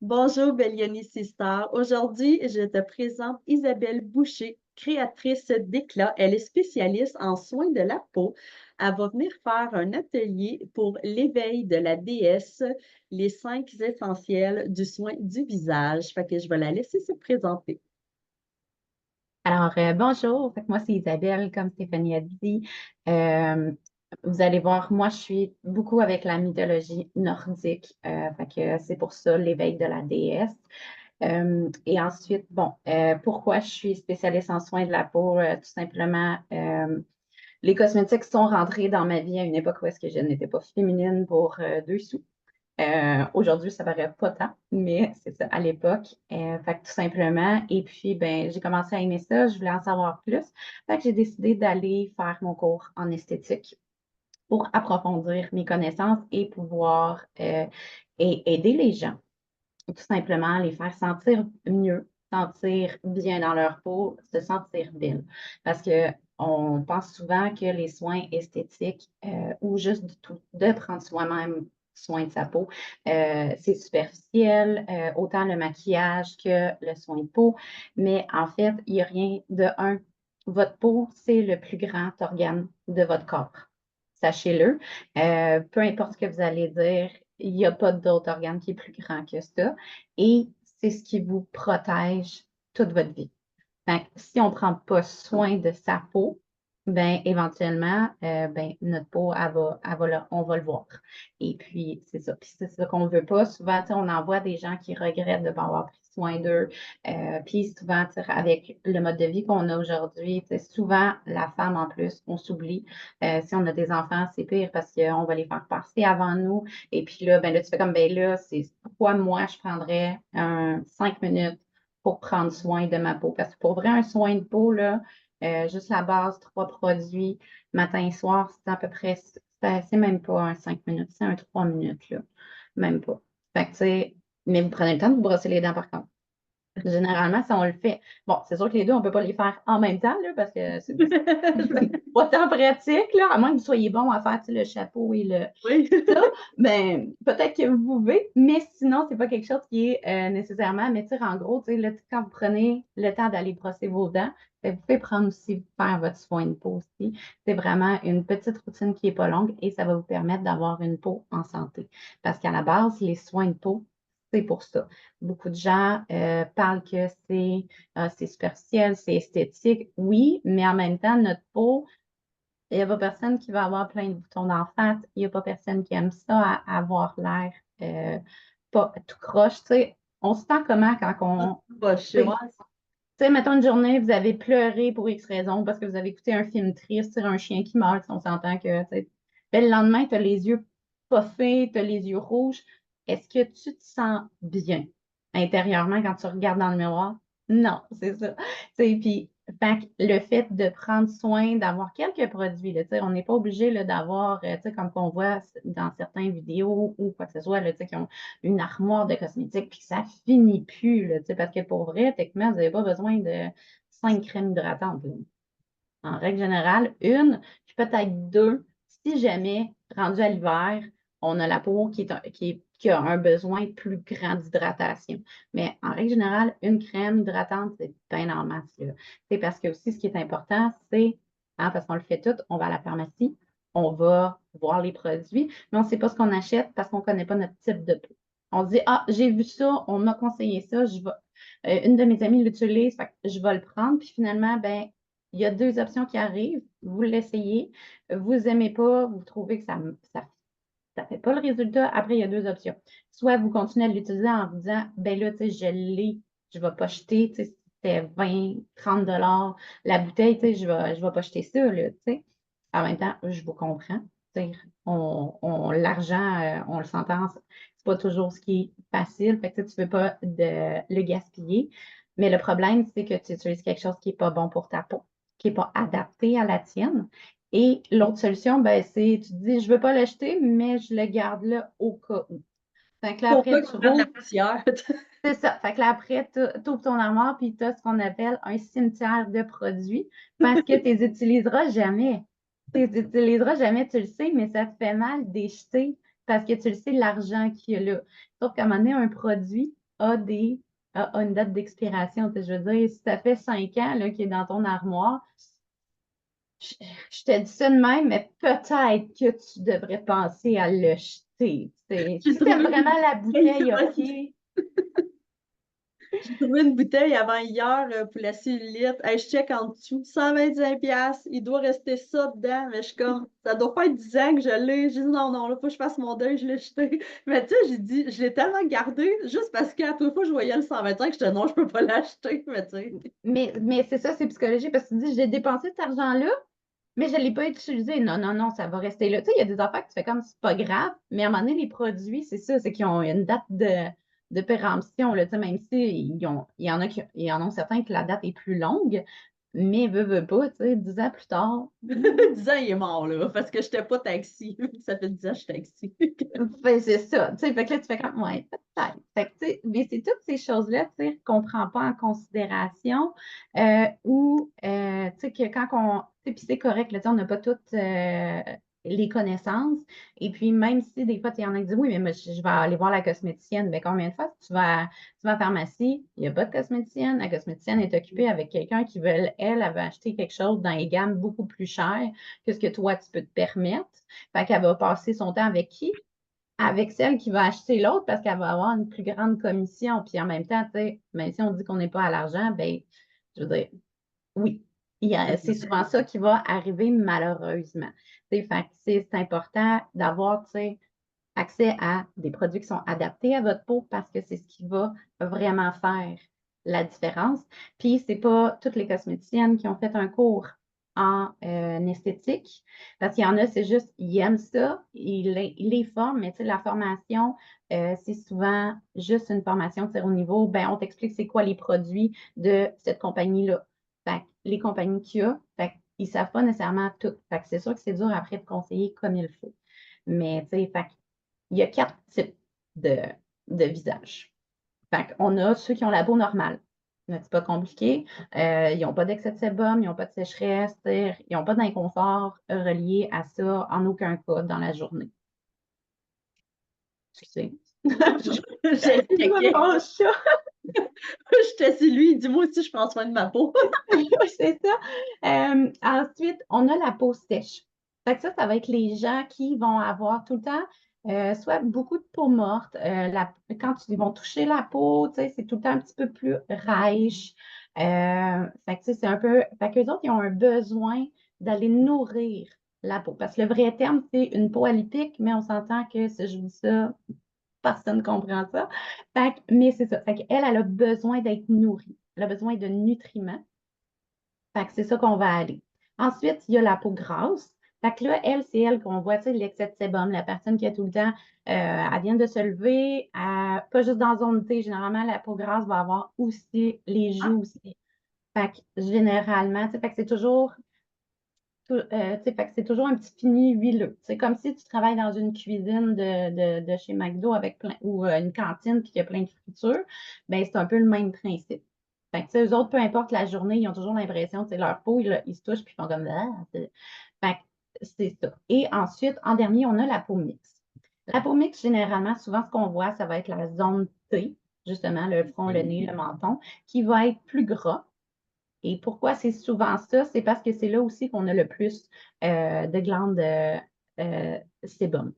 Bonjour Bélioni Sister. Aujourd'hui, je te présente Isabelle Boucher, créatrice d'Éclat. Elle est spécialiste en soins de la peau. Elle va venir faire un atelier pour l'éveil de la déesse, les 5 essentiels du soin du visage. Fait que je vais la laisser se présenter. Bonjour. Moi, c'est Isabelle, comme Stéphanie a dit. Euh, Vous allez voir, moi, je suis beaucoup avec la mythologie nordique. C'est pour ça l'éveil de la déesse. Et ensuite, pourquoi je suis spécialiste en soins de la peau? Tout simplement, les cosmétiques sont rentrés dans ma vie à une époque où est-ce que je n'étais pas féminine pour 2 sous. Aujourd'hui, ça paraît pas tant, mais c'est ça à l'époque. Tout simplement. Et puis, ben, j'ai commencé à aimer ça. Je voulais en savoir plus. J'ai décidé d'aller faire mon cours en esthétique pour approfondir mes connaissances et pouvoir aider les gens. Tout simplement, les faire sentir mieux, sentir bien dans leur peau, se sentir belle. Parce que on pense souvent que les soins esthétiques ou juste de prendre soi-même soin de sa peau, c'est superficiel, autant le maquillage que le soin de peau. Mais en fait, il n'y a rien de un. Votre peau, c'est le plus grand organe de votre corps. Sachez-le. Peu importe ce que vous allez dire, il n'y a pas d'autre organe qui est plus grand que ça. Et c'est ce qui vous protège toute votre vie. Si on ne prend pas soin de sa peau, ben, éventuellement, notre peau, on va le voir. Et puis, c'est ça. Puis c'est ça qu'on ne veut pas. Souvent, on en voit des gens qui regrettent de ne pas avoir pris soin d'eux. Puis souvent, avec le mode de vie qu'on a aujourd'hui, souvent, la femme en plus, on s'oublie. Si on a des enfants, c'est pire parce qu'on va les faire passer avant nous. Et puis là, ben là, tu fais comme, ben là, c'est pourquoi moi, je prendrais 5 minutes pour prendre soin de ma peau. Parce que pour vrai, un soin de peau, là, juste la base, 3 produits, matin et soir, c'est à peu près, c'est même pas un 5 minutes, c'est un 3 minutes, là. Même pas. Tu sais, mais vous prenez le temps de vous brosser les dents par contre. Généralement, ça, on le fait. Bon, c'est sûr que les deux, on ne peut pas les faire en même temps, là, parce que c'est pas tant pratique, là, à moins que vous soyez bon à faire, tu sais, le chapeau et le, Oui. ça, ben, peut-être que vous pouvez, mais sinon, c'est pas quelque chose qui est nécessairement, mais tu sais, en gros, tu sais, là, quand vous prenez le temps d'aller brosser vos dents, ben, vous pouvez prendre aussi, faire votre soin de peau aussi. C'est vraiment une petite routine qui est pas longue et ça va vous permettre d'avoir une peau en santé. Parce qu'à la base, les soins de peau, c'est pour ça. Beaucoup de gens parlent que c'est superficiel, c'est esthétique. Oui, mais en même temps, notre peau, il n'y a pas personne qui va avoir plein de boutons d'en face. Il n'y a pas personne qui aime ça, avoir l'air pas tout croche. Tu sais, on se sent comment quand on. Pas Tu chaud. sais, mettons une journée, vous avez pleuré pour X raison parce que vous avez écouté un film triste sur un chien qui meurt. On s'entend que, tu sais, ben, le lendemain, tu as les yeux puffés, tu as les yeux rouges. Est-ce que tu te sens bien intérieurement quand tu regardes dans le miroir? Non, c'est ça. Tu sais, puis, le fait de prendre soin, d'avoir quelques produits, là, tu sais, on n'est pas obligé là, d'avoir, tu sais, comme on voit dans certaines vidéos ou quoi que ce soit, là, tu sais, qui ont une armoire de cosmétiques, puis que ça finit plus, là, tu sais, parce que pour vrai, techniquement, vous n'avez pas besoin de 5 crèmes hydratantes, là. En règle générale, une, puis peut-être deux, si jamais, rendu à l'hiver, on a la peau qui a un besoin plus grand d'hydratation. Mais en règle générale, une crème hydratante, c'est bien en masse, là. C'est parce que aussi, ce qui est important, c'est, hein, parce qu'on le fait tout, on va à la pharmacie, on va voir les produits, mais on ne sait pas ce qu'on achète parce qu'on ne connaît pas notre type de peau. On dit, ah, j'ai vu ça, on m'a conseillé ça, une de mes amies l'utilise, fait que je vais le prendre, puis finalement, ben, il y a deux options qui arrivent. Vous l'essayez, vous n'aimez pas, vous trouvez que ça fait pas le résultat. Après, il y a deux options. Soit vous continuez à l'utiliser en vous disant, ben là, tu sais, je l'ai, je ne vais pas jeter, tu sais, c'était 20, 30 dollars la bouteille, tu sais, je vais pas jeter ça, là, tu sais. En même temps, je vous comprends. Tu sais, l'argent, on le s'entend, c'est pas toujours ce qui est facile. Fait que tu ne veux pas le gaspiller. Mais le problème, c'est que tu utilises quelque chose qui n'est pas bon pour ta peau, qui n'est pas adapté à la tienne. Et l'autre solution, ben, c'est, tu te dis, je ne veux pas l'acheter, mais je le garde là au cas où. Fait que là, Pour après, pas tu qu'il prenne la rouvres. poussière. C'est ça. Fait que là, après, tu ouvres ton armoire, puis tu as ce qu'on appelle un cimetière de produits parce que tu les utiliseras jamais. Tu les utiliseras jamais, tu le sais, mais ça te fait mal de les jeter parce que tu le sais, l'argent qu'il y a là. Sauf qu'à un moment donné, un produit, a une date d'expiration. Je veux dire, si ça fait 5 ans là, qu'il est dans ton armoire, je, je te dis ça de même, mais peut-être que tu devrais penser à le jeter. J'ai Si tu aimes trouvé vraiment la bouteille, ouais, OK. j'ai trouvé une bouteille avant hier pour la cellulite. Hey, je check en dessous, 125 piastres. Il doit rester ça dedans. Mais je suis comme, ça doit pas être 10 ans que je l'ai. J'ai dit non, non, là, faut que je fasse mon deuil, je l'ai jeté. Mais tu sais, j'ai dit, je l'ai tellement gardé juste parce qu'à toute fois, je voyais le 125, je disais non, je peux pas l'acheter. Mais tu sais, Mais c'est ça, c'est psychologique parce que tu dis, j'ai dépensé cet argent-là, mais je ne l'ai pas utilisé. Non, non, non, ça va rester là. Tu sais, il y a des affaires que tu fais comme c'est pas grave, mais à un moment donné, les produits, c'est ça, c'est qu'ils ont une date de péremption, là, tu sais, même si il y en a certains que la date est plus longue, mais veut pas, tu sais, 10 ans plus tard. 10 ans, il est mort, là, parce que j'étais pas taxi. Ça fait 10 ans que je suis taxi. Ben, c'est ça. Tu sais, fait que là, tu fais comme, ouais, peut-être. Fait que, tu sais, mais c'est toutes ces choses-là, tu sais, qu'on ne prend pas en considération ou, tu sais, que quand on, tu sais, puis c'est correct, là, tu sais, on n'a pas toutes les connaissances. Et puis, même si des fois, il y en a qui disent, oui, mais moi, je vais aller voir la cosméticienne, mais combien de fois tu vas à la pharmacie, il n'y a pas de cosméticienne, la cosméticienne est occupée avec quelqu'un qui veut, elle va acheter quelque chose dans les gammes beaucoup plus chères que ce que toi, tu peux te permettre. Fait qu'elle va passer son temps avec qui? Avec celle qui va acheter l'autre parce qu'elle va avoir une plus grande commission. Puis en même temps, tu sais, même si on dit qu'on n'est pas à l'argent, ben, je veux dire, oui, c'est souvent ça qui va arriver malheureusement. Tu sais, fait que c'est important d'avoir, tu sais, accès à des produits qui sont adaptés à votre peau parce que c'est ce qui va vraiment faire la différence. Puis, c'est pas toutes les cosméticiennes qui ont fait un cours en esthétique, parce qu'il y en a, c'est juste, ils aiment ça, ils les forment, mais tu sais, la formation, c'est souvent juste une formation, au niveau, ben, on t'explique c'est quoi les produits de cette compagnie-là. Fait que les compagnies qu'il y a, fait ils ne savent pas nécessairement tout. Fait que c'est sûr que c'est dur après de conseiller comme il faut. Mais, tu sais, fait il y a 4 types de, de visages. Fait on a ceux qui ont la peau normale. C'est pas compliqué. Ils n'ont pas d'excès de sébum, ils n'ont pas de sécheresse, ils n'ont pas d'inconfort relié à ça en aucun cas dans la journée. Excusez. J'ai Dis-moi checké. mon chat. J'étais sur lui, dis-moi aussi, je prends soin de ma peau. Oui, c'est ça. Ensuite, on a la peau sèche. Fait que ça va être les gens qui vont avoir tout le temps soit beaucoup de peau morte. Quand ils vont toucher la peau, tu sais, c'est tout le temps un petit peu plus rêche. Fait que, tu sais, c'est un peu. Fait qu'eux autres, ils ont un besoin d'aller nourrir la peau. Parce que le vrai terme, c'est une peau alipique, mais on s'entend que si je dis ça, personne ne comprend ça. Mais c'est ça. Fait qu'elle, elle a besoin d'être nourrie. Elle a besoin de nutriments. Fait que c'est ça qu'on va aller. Ensuite, il y a la peau grasse. Fait que là, elle, c'est elle qu'on voit, tu sais, l'excès de sébum, la personne qui a tout le temps, elle vient de se lever, pas juste dans zone T, généralement, la peau grasse va avoir aussi les joues aussi. Fait que généralement, tu sais, fait que c'est toujours, tu sais, fait que c'est toujours un petit fini huileux. C'est comme si tu travailles dans une cuisine de chez McDo avec plein, ou une cantine puis qu'il y a plein de fritures, ben c'est un peu le même principe. Fait que, tu sais, eux autres, peu importe la journée, ils ont toujours l'impression, c'est leur peau, ils se touchent puis ils font comme ah, fait que c'est ça. Et ensuite, en dernier, on a la peau mixte. La peau mixte, généralement, souvent, ce qu'on voit, ça va être la zone T, justement, le front, le nez, le menton, qui va être plus gras. Et pourquoi c'est souvent ça? C'est parce que c'est là aussi qu'on a le plus de glandes sébum,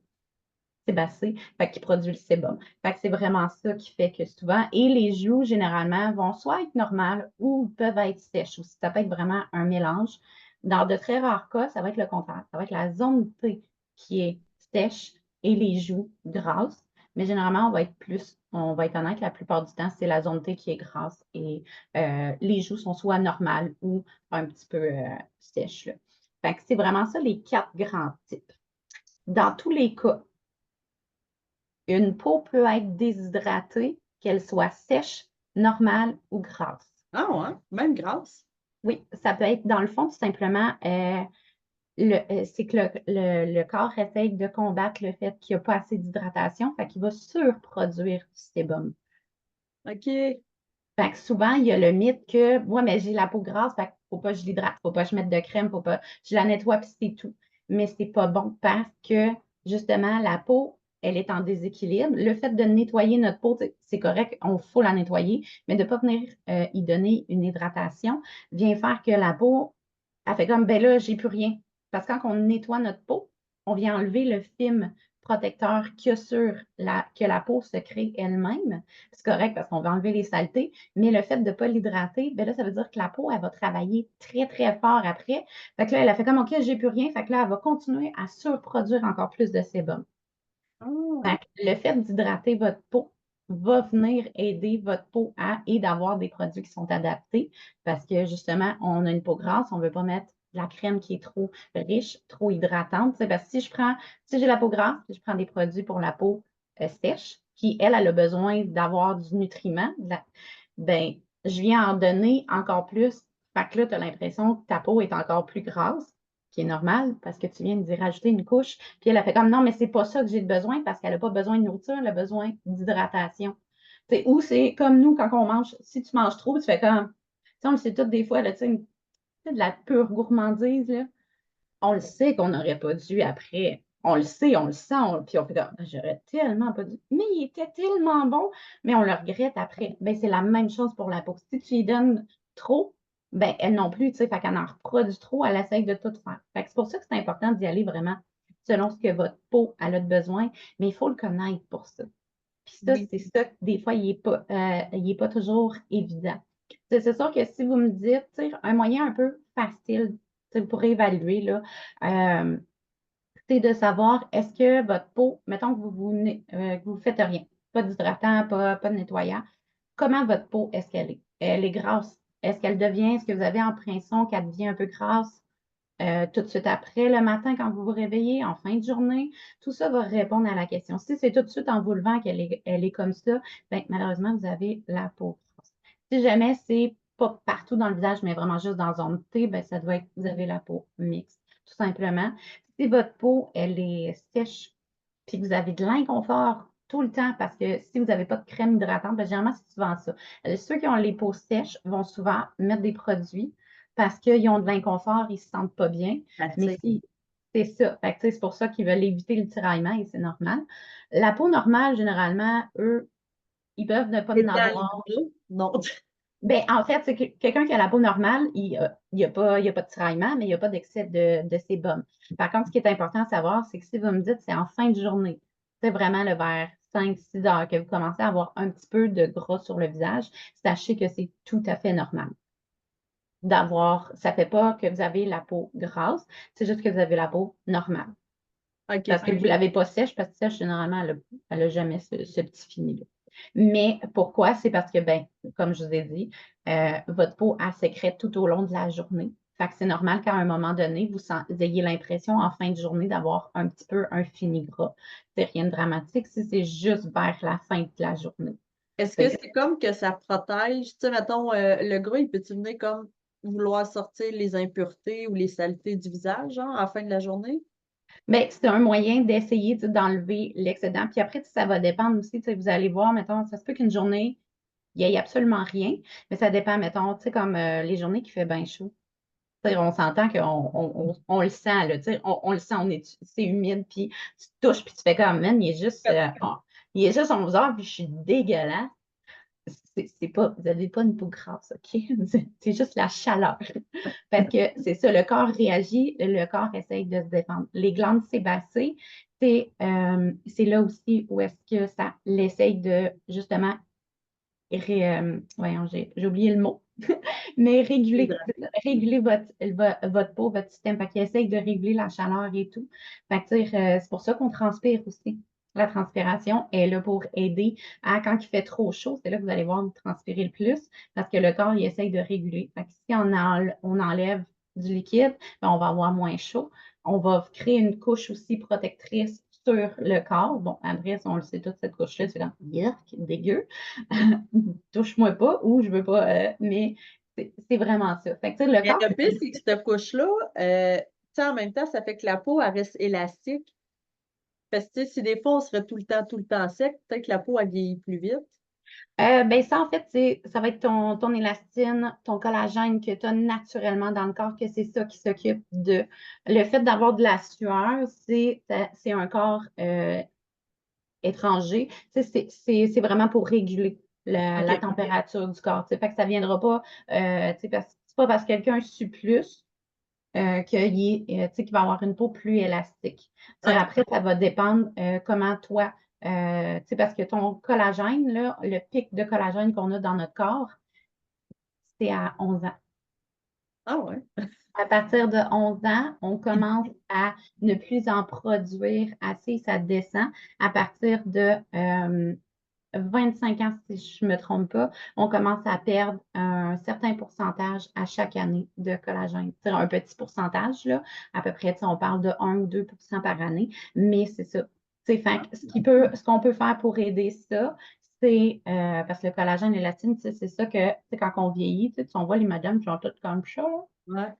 sébacées, fait qui produit le sébum. Fait que c'est vraiment ça qui fait que souvent, et les joues, généralement, vont soit être normales ou peuvent être sèches aussi. Ça peut être vraiment un mélange. Dans de très rares cas, ça va être le contraire. Ça va être la zone T qui est sèche et les joues grasses. Mais généralement, on va être honnête, la plupart du temps, c'est la zone T qui est grasse et les joues sont soit normales ou un petit peu sèches, là. Fait que c'est vraiment ça les 4 grands types. Dans tous les cas, une peau peut être déshydratée, qu'elle soit sèche, normale ou grasse. Ah ouais, même grasse. Oui, ça peut être dans le fond tout simplement, c'est que le corps essaye de combattre le fait qu'il n'y a pas assez d'hydratation, fait qu'il va surproduire du sébum. OK. Fait que souvent, il y a le mythe que, moi, mais j'ai la peau grasse, fait qu'il ne faut pas que je l'hydrate, il ne faut pas que je mette de crème, faut pas, je la nettoie puis c'est tout. Mais c'est pas bon parce que, justement, la peau, elle est en déséquilibre. Le fait de nettoyer notre peau, c'est correct, on faut la nettoyer, mais de ne pas venir y donner une hydratation vient faire que la peau, elle fait comme, ben là, j'ai plus rien. Parce que quand on nettoie notre peau, on vient enlever le film protecteur que la peau se crée elle-même. C'est correct parce qu'on va enlever les saletés, mais le fait de ne pas l'hydrater, ben là, ça veut dire que la peau, elle va travailler très, très fort après. Fait que là, elle a fait comme, OK, j'ai plus rien. Fait que là, elle va continuer à surproduire encore plus de sébum. Ah, Fait que le fait d'hydrater votre peau va venir aider votre peau et d'avoir des produits qui sont adaptés parce que justement, on a une peau grasse, on ne veut pas mettre de la crème qui est trop riche, trop hydratante. C'est parce que si j'ai la peau grasse, je prends des produits pour la peau sèche, qui, elle a besoin d'avoir du nutriment, ben, je viens en donner encore plus. Fait que là, tu as l'impression que ta peau est encore plus grasse, qui est normal parce que tu viens d'y rajouter une couche. Puis elle a fait comme non, mais c'est pas ça que j'ai besoin parce qu'elle n'a pas besoin de nourriture, elle a besoin d'hydratation. Ou c'est comme nous, quand on mange, si tu manges trop, tu fais comme, tu sais, on le sait toutes des fois, là, tu sais, de la pure gourmandise, là. On le sait qu'on n'aurait pas dû après. On le sait, on le sent, puis on fait comme, j'aurais tellement pas dû. Mais il était tellement bon, mais on le regrette après. Ben, c'est la même chose pour la peau. Si tu lui donnes trop, ben, elle non plus, tu sais, fait qu'elle en reproduit trop, elle essaye de tout faire. Fait que c'est pour ça que c'est important d'y aller vraiment selon ce que votre peau elle a de besoin, mais il faut le connaître pour ça. Puis ça, oui. c'est ça, des fois, il est pas toujours évident. C'est sûr que si vous me dites, tu sais, un moyen un peu facile, tu sais, vous pourrez évaluer, là, euh, c'est de savoir est-ce que votre peau, mettons que vous faites rien, pas d'hydratant, pas de nettoyant, comment votre peau, est-ce qu'elle est? Elle est grasse. Est-ce que vous avez l'impression qu'elle devient un peu grasse tout de suite après, le matin, quand vous vous réveillez, en fin de journée? Tout ça va répondre à la question. Si c'est tout de suite en vous levant elle est comme ça, ben, malheureusement, vous avez la peau grasse. Si jamais c'est pas partout dans le visage, mais vraiment juste dans zone T, ben, ça doit être, vous avez la peau mixte, tout simplement. Si votre peau, elle est sèche, puis que vous avez de l'inconfort tout le temps, parce que si vous n'avez pas de crème hydratante, ben, généralement, c'est souvent ça. Ceux qui ont les peaux sèches vont souvent mettre des produits parce qu'ils ont de l'inconfort, ils ne se sentent pas bien. Mais Fatigue. si, c'est ça. Fait que, c'est pour ça qu'ils veulent éviter le tiraillement et c'est normal. La peau normale, généralement, eux, ils peuvent ne pas en Étant avoir. Libra, non. Ben, en fait, c'est que quelqu'un qui a la peau normale, il y a pas de tiraillement, mais il n'y a pas d'excès de sébum. Par contre, ce qui est important à savoir, c'est que si vous me dites c'est en fin de journée, c'est vraiment le vers 5-6 heures que vous commencez à avoir un petit peu de gras sur le visage, sachez que c'est tout à fait normal ça ne fait pas que vous avez la peau grasse, c'est juste que vous avez la peau normale. OK. Parce que vous ne l'avez pas sèche, parce que sèche, généralement, elle n'a jamais ce petit fini-là. Mais pourquoi? C'est parce que, ben, comme je vous ai dit, votre peau, elle sécrète tout au long de la journée. Fait que c'est normal qu'à un moment donné, vous ayez l'impression en fin de journée d'avoir un petit peu un fini gras. C'est rien de dramatique si c'est juste vers la fin de la journée. Est-ce que Fait que, c'est comme que ça protège? Tu sais, mettons, le gras, il peut-tu venir comme vouloir sortir les impuretés ou les saletés du visage, genre, à la fin de la journée? ben, c'est un moyen d'essayer d'enlever l'excédent. Puis après, ça va dépendre aussi. Vous allez voir, mettons, ça se peut qu'une journée, il n'y ait absolument rien, mais ça dépend, mettons, tu sais, comme les journées qui fait bien chaud. On s'entend qu'on le sent, là, on le sent, c'est humide, puis tu te touches, puis tu fais comme, man, il est juste 11 heures, puis je suis dégueulasse. C'est pas, vous n'avez pas une peau grasse, OK? C'est juste la chaleur. Parce que c'est ça, le corps réagit, le corps essaye de se défendre. Les glandes sébacées, c'est là aussi où est-ce que ça l'essaye de justement, voyons, j'ai oublié le mot, mais Hydraté. réguler votre peau, votre système. Fait qu'il essaye de réguler la chaleur et tout. Fait que, c'est pour ça qu'on transpire aussi. La transpiration est là pour aider à quand il fait trop chaud, c'est là que vous allez voir vous transpirer le plus parce que le corps, il essaye de réguler. Fait que si on enlève du liquide, ben, on va avoir moins chaud. On va créer une couche aussi protectrice sur le corps. Bon, Andrés, on le sait toute cette couche-là, c'est comme, yuck, dégueu. Touche-moi pas ou je veux pas, mais c'est vraiment ça. Fait que, tu sais, le Mais corps, le pire, c'est que cette couche-là, tu sais, en même temps, ça fait que la peau, elle reste élastique. Parce que, tu sais, si des fois, on serait tout le temps sec, peut-être que la peau, elle vieillit plus vite. ben ça, en fait, ça va être ton élastine, ton collagène que tu as naturellement dans le corps, que c'est ça qui s'occupe de. Le fait d'avoir de la sueur, c'est un corps étranger. Tu sais, c'est vraiment pour réguler la OK. température du corps. Tu sais, fait que ça ne viendra pas, tu sais, c'est pas parce que quelqu'un sue plus qu'il va avoir une peau plus élastique. Tu sais, OK. après, ça va dépendre comment toi, tu sais, parce que ton collagène, là, le pic de collagène qu'on a dans notre corps, c'est à 11 ans. Ah ouais. À partir de 11 ans, on commence à ne plus en produire assez, ça descend. À partir de 25 ans, si je ne me trompe pas, on commence à perdre un certain pourcentage à chaque année de collagène. C'est un petit pourcentage, là, à peu près, on parle de 1 ou 2 par année, mais c'est ça. Fait que ce qu'on peut faire pour aider ça, c'est parce que le collagène et l'élastine, c'est ça que quand on vieillit, on voit les madames qui ont toutes comme ça, là. Ouais.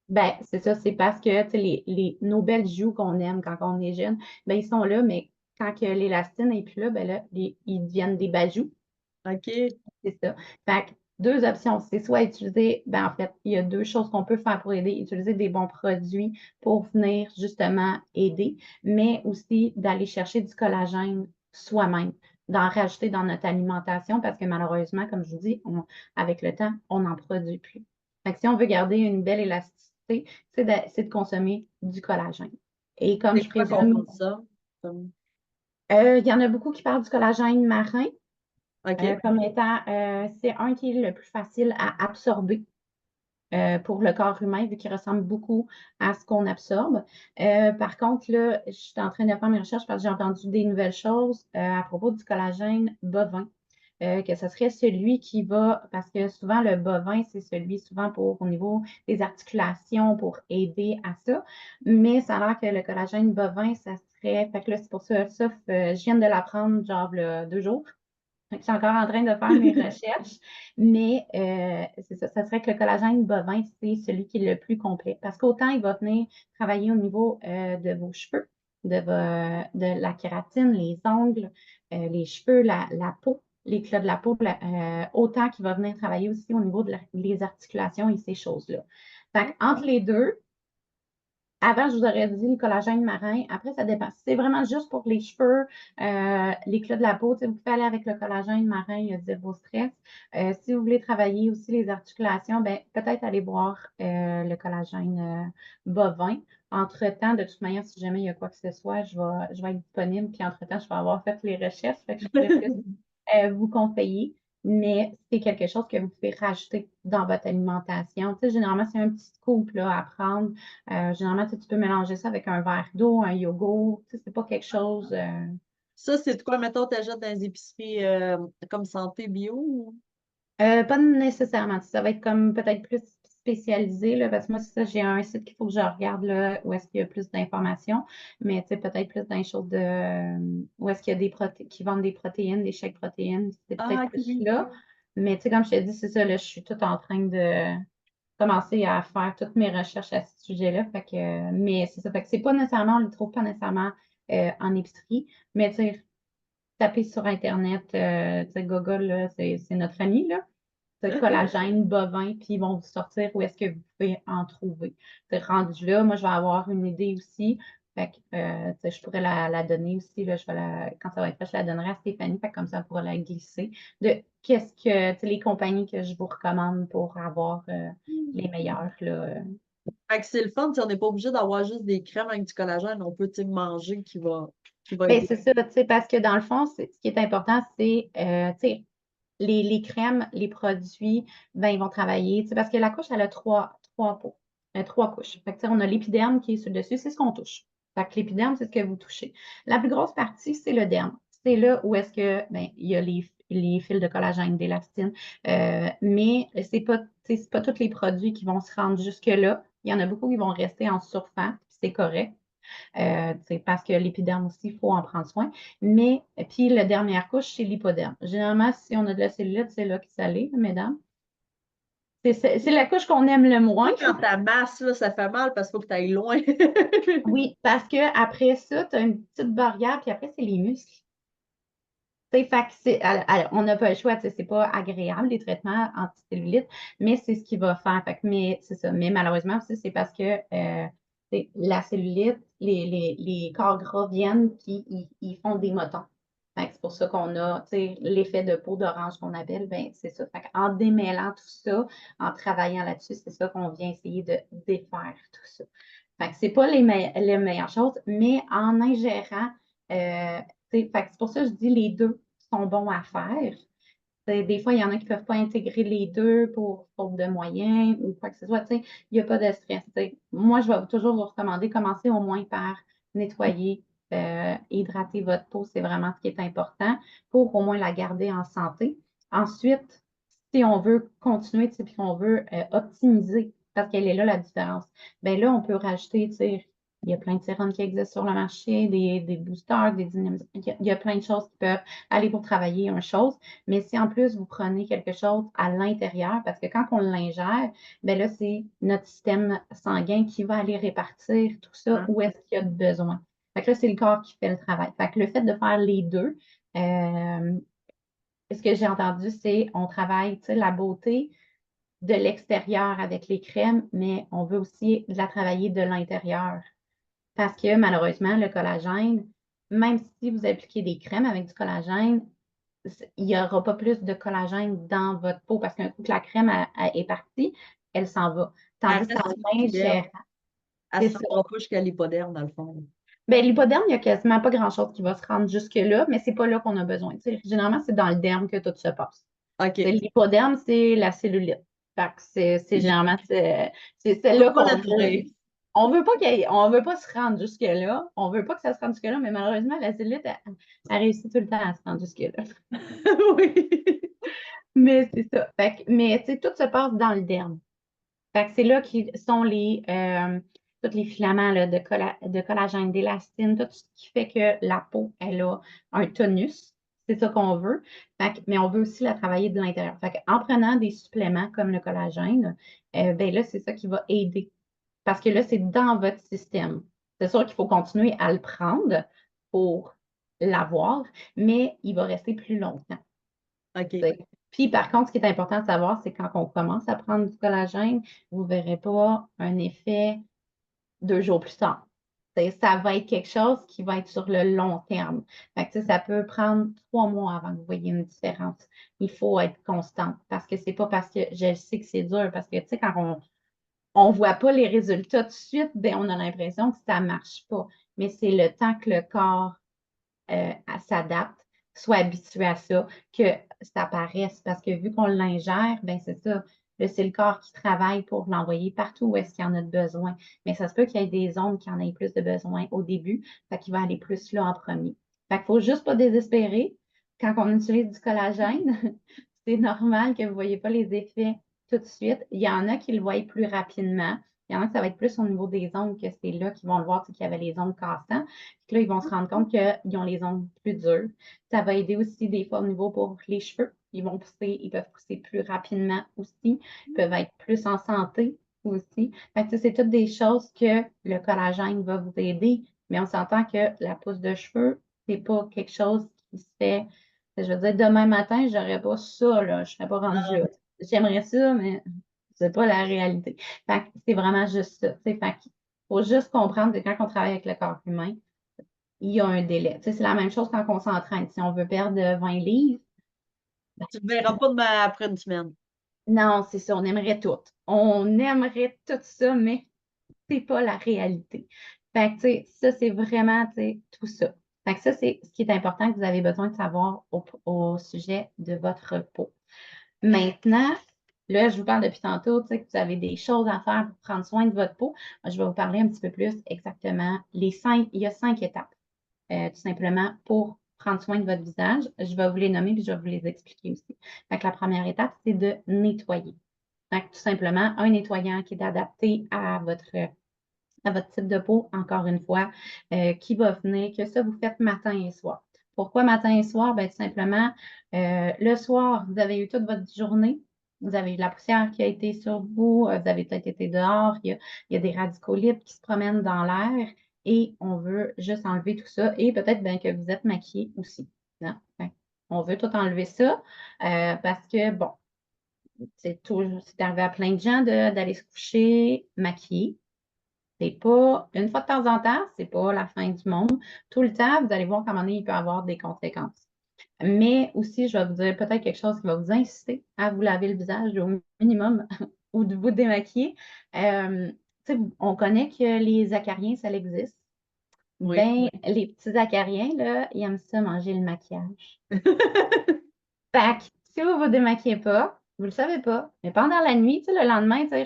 Ben, c'est ça, c'est parce que tu sais, nos belles joues qu'on aime quand on est jeune, ben, ils sont là, mais quand que l'élastine n'est plus là, ben là, ils deviennent des bajous. OK. C'est ça. Fait que deux options, c'est soit utiliser, ben en fait, il y a deux choses qu'on peut faire pour aider, utiliser des bons produits pour venir justement aider, mais aussi d'aller chercher du collagène soi-même, d'en rajouter dans notre alimentation parce que malheureusement, comme je vous dis, avec le temps, on n'en produit plus. Fait que si on veut garder une belle élasticité, c'est de consommer du collagène. Et comme C'est je quoi qu'on présume, consomme? Comme- il y en a beaucoup qui parlent du collagène marin OK. comme étant, c'est un qui est le plus facile à absorber pour le corps humain, vu qu'il ressemble beaucoup à ce qu'on absorbe. Par contre, là, je suis en train de faire mes recherches parce que j'ai entendu des nouvelles choses à propos du collagène bovin. Que ce serait celui qui va, parce que souvent le bovin, c'est celui souvent pour au niveau des articulations, pour aider à ça. Mais ça a l'air que le collagène bovin, ça serait, fait que là, c'est pour ça, je viens de l'apprendre, genre, là, 2 jours. Je suis encore en train de faire mes recherches, mais c'est ça, ça serait que le collagène bovin, c'est celui qui est le plus complet. Parce qu'autant il va venir travailler au niveau de vos cheveux, de la kératine, les ongles, les cheveux, la peau, l'éclat de la peau, autant qu'il va venir travailler aussi au niveau des articulations et ces choses-là. Fait entre les deux, avant, je vous aurais dit le collagène marin. Après, ça dépend. Si c'est vraiment juste pour les cheveux, l'éclat de la peau, vous pouvez aller avec le collagène marin, il y a zéro stress. Si vous voulez travailler aussi les articulations, ben, peut-être aller voir le collagène bovin. Entre-temps, de toute manière, si jamais il y a quoi que ce soit, je vais être disponible. Puis entre-temps, je vais avoir fait les recherches. Fait que je pourrais plus vous conseiller, mais c'est quelque chose que vous pouvez rajouter dans votre alimentation. Tu sais, généralement, c'est un petit scoop là, à prendre. Généralement, tu peux mélanger ça avec un verre d'eau, un yogourt. Tu sais, c'est pas quelque chose. Ça, c'est de quoi, mettons, t'achètes dans les épiceries comme santé bio? Pas nécessairement. Ça va être comme peut-être plus spécialisé, là, parce que moi, c'est ça, j'ai un site qu'il faut que je regarde là, où est-ce qu'il y a plus d'informations, mais tu sais, peut-être plus dans les choses où est-ce qu'il y a qui vendent des protéines, des chèques protéines, c'est Ah, peut-être OK. plus là. Mais tu sais, comme je te dis, c'est ça, là, je suis toute en train de commencer à faire toutes mes recherches à ce sujet-là. Fait que, mais c'est ça, fait que c'est pas nécessairement, on ne le trouve pas nécessairement en épicerie, mais tu sais, taper sur Internet, tu sais, Google, là, c'est notre ami, là. C'est collagène, bovin, puis ils vont vous sortir où est-ce que vous pouvez en trouver. C'est rendu là, moi, je vais avoir une idée aussi. Fait que, tu sais, je pourrais la donner aussi, là, quand ça va être fait, je la donnerai à Stéphanie, fait que comme ça, elle pourra la glisser. De qu'est-ce que, tu sais, les compagnies que je vous recommande pour avoir les meilleures, là. Fait que c'est le fun, tu sais, on n'est pas obligé d'avoir juste des crèmes avec du collagène, on peut, tu sais, manger qui va Ben, aider. c'est ça, tu sais, parce que dans le fond, ce qui est important, c'est, tu sais, les crèmes, les produits, ben, ils vont travailler, tu sais, parce que la couche, elle a trois peaux, trois couches. Fait que, tu sais, on a l'épiderme qui est sur le dessus, c'est ce qu'on touche. Fait que l'épiderme, c'est ce que vous touchez. La plus grosse partie, c'est le derme. C'est là où est-ce que, ben, il y a les fils de collagène, d'élastine. Mais c'est pas tous les produits qui vont se rendre jusque-là. Il y en a beaucoup qui vont rester en surface, puis c'est correct. Parce que l'épiderme aussi, il faut en prendre soin. Mais, puis la dernière couche, c'est l'hypoderme. Généralement, si on a de la cellulite, c'est là que ça l'est, mesdames. C'est la couche qu'on aime le moins. Moi, quand ta masse, là, ça fait mal parce qu'il faut que tu ailles loin. Oui, parce que après ça, tu as une petite barrière, puis après, c'est les muscles. Fait que alors, on n'a pas le choix, c'est pas agréable, les traitements anticellulite, mais c'est ce qui va faire. Fait que, mais c'est ça. Mais malheureusement aussi, c'est parce que la cellulite, les corps gras viennent puis ils font des motons. Fait que c'est pour ça qu'on a, tu sais, l'effet de peau d'orange qu'on appelle, ben c'est ça. Fait en démêlant tout ça, en travaillant là-dessus, c'est ça qu'on vient essayer de défaire tout ça. Fait que c'est pas les meilleures choses, mais en ingérant, fait que c'est pour ça que je dis les deux sont bons à faire. Des fois, il y en a qui ne peuvent pas intégrer les deux pour faute de moyens ou quoi que ce soit. Il n'y a pas de stress. Moi, je vais toujours vous recommander, commencer au moins par nettoyer, hydrater votre peau. C'est vraiment ce qui est important pour au moins la garder en santé. Ensuite, si on veut continuer, puis qu'on veut optimiser, parce qu'elle est là la différence, bien là, on peut rajouter, il y a plein de sérums qui existent sur le marché, des boosters, des dynamisants. Il y a plein de choses qui peuvent aller pour travailler une chose. Mais si en plus vous prenez quelque chose à l'intérieur, parce que quand on l'ingère, bien là, c'est notre système sanguin qui va aller répartir tout ça où est-ce qu'il y a besoin. Fait que là, c'est le corps qui fait le travail. Fait que le fait de faire les deux, ce que j'ai entendu, c'est on travaille la beauté de l'extérieur avec les crèmes, mais on veut aussi la travailler de l'intérieur. Parce que malheureusement, le collagène, même si vous appliquez des crèmes avec du collagène, il n'y aura pas plus de collagène dans votre peau parce qu'un coup que la crème est partie, elle s'en va. Elle Tandis qu'en reste l'hypoderme. ingérant, Elle c'est ne se ça. rendra pas jusqu'à l'hypoderme, dans le fond. Ben, l'hypoderme, il n'y a quasiment pas grand-chose qui va se rendre jusque-là, mais ce n'est pas là qu'on a besoin. Généralement, c'est dans le derme que tout se passe. OK. L'hypoderme, c'est la cellulite. Fait que c'est généralement c'est On celle-là peut pas qu'on la veut. trouver. On veut pas se rendre jusque-là. On veut pas que ça se rende jusque-là, mais malheureusement, la cellulite, elle réussit tout le temps à se rendre jusque-là. Oui. Mais c'est ça. Mais tout se passe dans le derme. Fait que c'est là qui sont tous les filaments là, de collagène, d'élastine, tout ce qui fait que la peau, elle a un tonus. C'est ça qu'on veut. Mais on veut aussi la travailler de l'intérieur. En prenant des suppléments comme le collagène, ben là, c'est ça qui va aider. Parce que là, c'est dans votre système. C'est sûr qu'il faut continuer à le prendre pour l'avoir, mais il va rester plus longtemps. OK. Puis, par contre, ce qui est important de savoir, c'est quand on commence à prendre du collagène, vous ne verrez pas un effet 2 jours plus tard. Ça va être quelque chose qui va être sur le long terme. Ça peut prendre 3 mois avant que vous voyez une différence. Il faut être constante parce que c'est pas parce que je sais que c'est dur, parce que quand on ne voit pas les résultats tout de suite, ben, on a l'impression que ça ne marche pas. Mais c'est le temps que le corps s'adapte, soit habitué à ça, que ça apparaisse. Parce que vu qu'on l'ingère, ben c'est ça. C'est le corps qui travaille pour l'envoyer partout où est-ce qu'il y en a de besoin. Mais ça se peut qu'il y ait des zones qui en aient plus de besoin au début, fait qu'il va aller plus là en premier. Fait qu'il ne faut juste pas désespérer. Quand on utilise du collagène, c'est normal que vous ne voyez pas les effets tout de suite. Il y en a qui le voient plus rapidement. Il y en a que ça va être plus au niveau des ongles que c'est là qu'ils vont le voir, qu'il y avait les ongles cassants. Puis là, ils vont se rendre compte qu'ils ont les ongles plus durs. Ça va aider aussi des fois au niveau pour les cheveux. Ils peuvent pousser plus rapidement aussi. Ils peuvent être plus en santé aussi. C'est toutes des choses que le collagène va vous aider. Mais on s'entend que la pousse de cheveux, c'est pas quelque chose qui se fait. Je veux dire, demain matin, j'aurais pas ça, là. Je serais pas rendue là. J'aimerais ça, mais c'est pas la réalité. C'est vraiment juste ça. Il faut juste comprendre que quand on travaille avec le corps humain, il y a un délai. C'est la même chose quand on s'entraîne. Si on veut perdre 20 livres, ben, Tu ne verras pas demain après une semaine. non, c'est ça, on aimerait tout. On aimerait tout ça, mais c'est pas la réalité. Ça, c'est vraiment, tout ça. Ça, c'est ce qui est important que vous avez besoin de savoir au sujet de votre peau. Maintenant, là, je vous parle depuis tantôt, que vous avez des choses à faire pour prendre soin de votre peau. Moi, je vais vous parler un petit peu plus exactement il y a 5 étapes, tout simplement, pour prendre soin de votre visage. Je vais vous les nommer puis je vais vous les expliquer aussi. La première étape, c'est de nettoyer. Tout simplement, un nettoyant qui est adapté à votre type de peau, encore une fois, qui va venir, que ça, vous faites matin et soir. Pourquoi matin et soir? Bien, tout simplement, le soir, vous avez eu toute votre journée, vous avez eu de la poussière qui a été sur vous, vous avez peut-être été dehors, il y a des radicaux libres qui se promènent dans l'air et on veut juste enlever tout ça et peut-être bien que vous êtes maquillé aussi. Non? On veut tout enlever ça parce que, bon, c'est arrivé à plein de gens d'aller se coucher maquillés. C'est pas, une fois de temps en temps, c'est pas la fin du monde. Tout le temps, vous allez voir qu'à un moment donné, il peut y avoir des conséquences. Mais aussi, je vais vous dire peut-être quelque chose qui va vous inciter à vous laver le visage au minimum ou de vous démaquiller. Tu sais, on connaît que les acariens, ça existe. Oui. Ben, les petits acariens, là, ils aiment ça manger le maquillage. Fait que si vous vous démaquillez pas, vous le savez pas, mais pendant la nuit, tu sais, le lendemain, tu sais,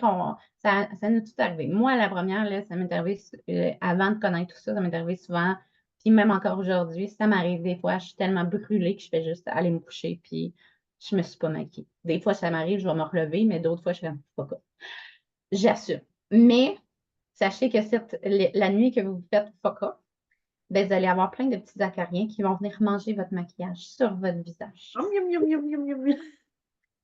ça nous est tout arrivé. Moi, la première, là, ça m'est arrivé, avant de connaître tout ça, ça m'est arrivé souvent, puis même encore aujourd'hui, ça m'arrive des fois, je suis tellement brûlée que je fais juste aller me coucher, puis je me suis pas maquillée. Des fois, ça m'arrive, je vais me relever, mais d'autres fois, je fais pas quoi. J'assume. Mais sachez que la nuit que vous vous faites fuck off, ben, vous allez avoir plein de petits acariens qui vont venir manger votre maquillage sur votre visage. Yum, yum, yum, yum, yum, yum, yum.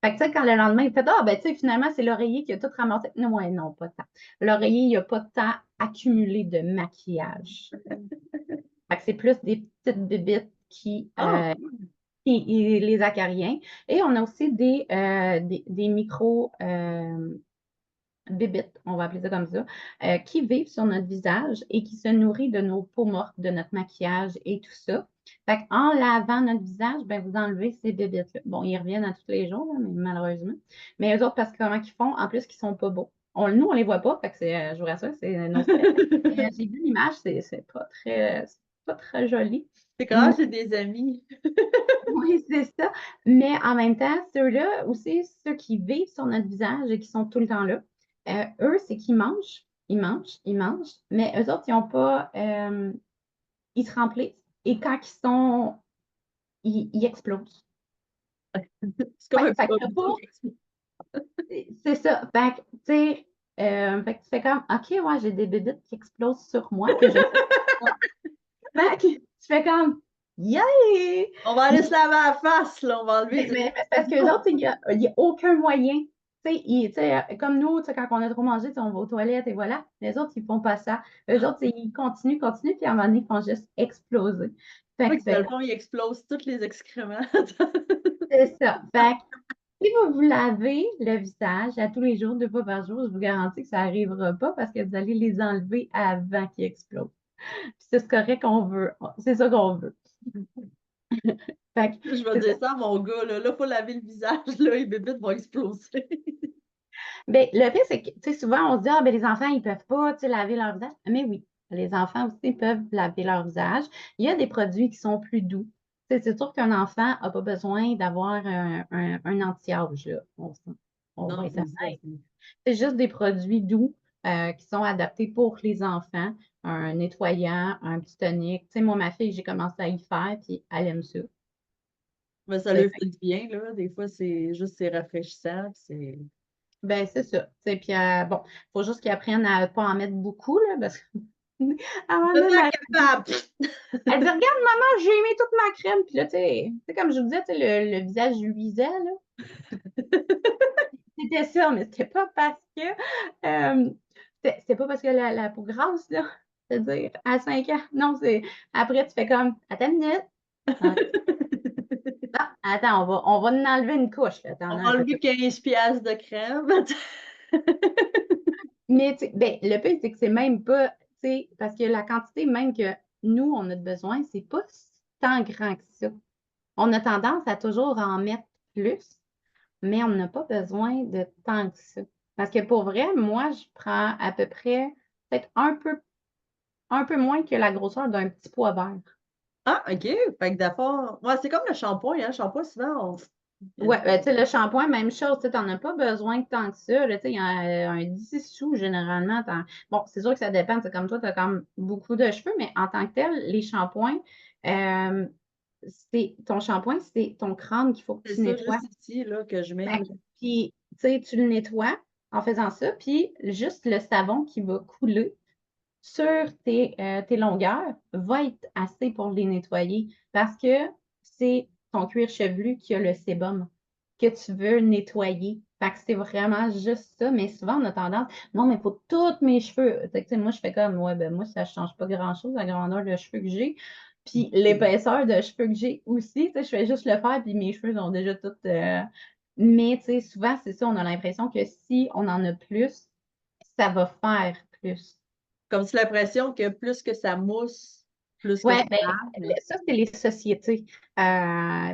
Fait que, tu sais, quand le lendemain, il fait ah, ben, tu sais, finalement, c'est l'oreiller qui a tout ramassé. Non, ouais, non, pas tant. L'oreiller, il n'y a pas tant accumulé de maquillage. Fait que c'est plus des petites bébites Ah, les acariens. Et on a aussi des micro, bébites, on va appeler ça comme ça, qui vivent sur notre visage et qui se nourrissent de nos peaux mortes, de notre maquillage et tout ça. Fait en lavant notre visage, ben, vous enlevez ces bébites-là. Bon, ils reviennent à tous les jours, là, mais malheureusement. Mais eux autres, parce que comment ils font, en plus qu'ils sont pas beaux. Nous, on les voit pas, fait que je vous rassure, c'est nos stress. J'ai vu l'image, c'est pas très joli. c'est quand j'ai des amis. Oui, c'est ça. Mais en même temps, ceux-là aussi, ceux qui vivent sur notre visage et qui sont tout le temps là, eux, c'est qu'ils mangent, ils mangent, ils mangent, mais eux autres, ils ont pas, ils se remplissent. Et quand ils explosent. C'est comme Ouais, un fait que pop. t'as pas, c'est ça. Fait que, tu sais, fait que tu fais comme, OK, ouais, j'ai des bébites qui explosent sur moi, que je sais pas. Fait que tu fais comme, yeah! On va aller se laver la face, là. On va enlever Mais c'est parce que les autres, il n'y a aucun moyen. Tu sais, comme nous, tu sais, quand on a trop mangé, tu sais, on va aux toilettes et voilà. Les autres, ils font pas ça. Les autres, ils continuent, continuent, puis à un moment donné, ils font juste exploser. Fait Oui, que dans c'est le fond, il explose tous les excréments. c'est ça. Fait que si vous vous lavez le visage à tous les jours, 2 fois par jour, je vous garantis que ça n'arrivera pas parce que vous allez les enlever avant qu'ils explosent. Puis c'est correct qu'on veut. C'est ça qu'on veut. Fait que Je vais c'est ça. dire ça à mon gars, là. Là, faut laver le visage, là. Les bébites vont exploser. Ben, le fait, c'est que, tu sais, souvent, on se dit, ah, ben, les enfants, ils peuvent pas, tu sais, laver leur visage. Mais oui, les enfants aussi peuvent laver leur visage. Il y a des produits qui sont plus doux. Tu sais, c'est sûr qu'un enfant n'a pas besoin d'avoir un anti-âge, là. On va Non, être c'est ça. honnête. C'est juste des produits doux qui sont adaptés pour les enfants. Un nettoyant, un petit tonique. Tu sais, moi, ma fille, j'ai commencé à y faire, puis elle aime ça. Mais ça lui fait du bien, là. Des fois, c'est rafraîchissant. Ben, c'est ça. Tu sais, puis, bon, il faut juste qu'ils apprennent à ne pas en mettre beaucoup, là, parce que avant C'est même, pas capable! elle dit, regarde, maman, j'ai mis toute ma crème. Puis là, tu sais, comme je vous disais, tu sais, le visage luisait, là. C'était ça, mais c'était pas parce que, c'était pas parce que la peau grasse, là. C'est-à-dire, à 5 ans. Non, c'est, après, tu fais comme, attends une minute. Ah, attends, on va en enlever une couche, là. T'en On as va un peu. enlever 15 piastres de crème. Mais ben, le pire, c'est que c'est même pas, tu sais, parce que la quantité même que nous, on a de besoin, c'est pas tant grand que ça. On a tendance à toujours en mettre plus, mais on n'a pas besoin de tant que ça. Parce que pour vrai, moi, je prends à peu près, peut-être un peu moins que la grosseur d'un petit pois vert. Ah, OK. Fait que d'abord, ouais, c'est comme le shampoing, hein. Le shampoing, souvent, il y a Ouais, ben, tu sais, le shampoing, même chose, tu n'en as pas besoin de tant que ça. Là, tu sais, il y a un 10 sous généralement. Bon, c'est sûr que ça dépend. C'est comme toi, tu as quand même beaucoup de cheveux, mais en tant que tel, les shampoings, euh, ton shampoing, c'est ton crâne qu'il faut que c'est tu ça, nettoies. juste ici, là, que je mets. Fait puis, tu sais, tu le nettoies en faisant ça, puis juste le savon qui va couler sur tes longueurs va être assez pour les nettoyer parce que c'est ton cuir chevelu qui a le sébum que tu veux nettoyer. Fait que c'est vraiment juste ça, mais souvent on a tendance, non, mais pour tous mes cheveux. Fait que, tu sais, moi, je fais comme, ouais, ben moi, ça ne change pas grand-chose, la grandeur de cheveux que j'ai. Puis l'épaisseur de cheveux que j'ai aussi, tu sais, je fais juste le faire, puis mes cheveux sont déjà toutes. Mais, tu sais, souvent, c'est ça, on a l'impression que si on en a plus, ça va faire plus. Comme si l'impression que plus que ça mousse. plus que Ouais, ça ben, parle. ça, c'est les sociétés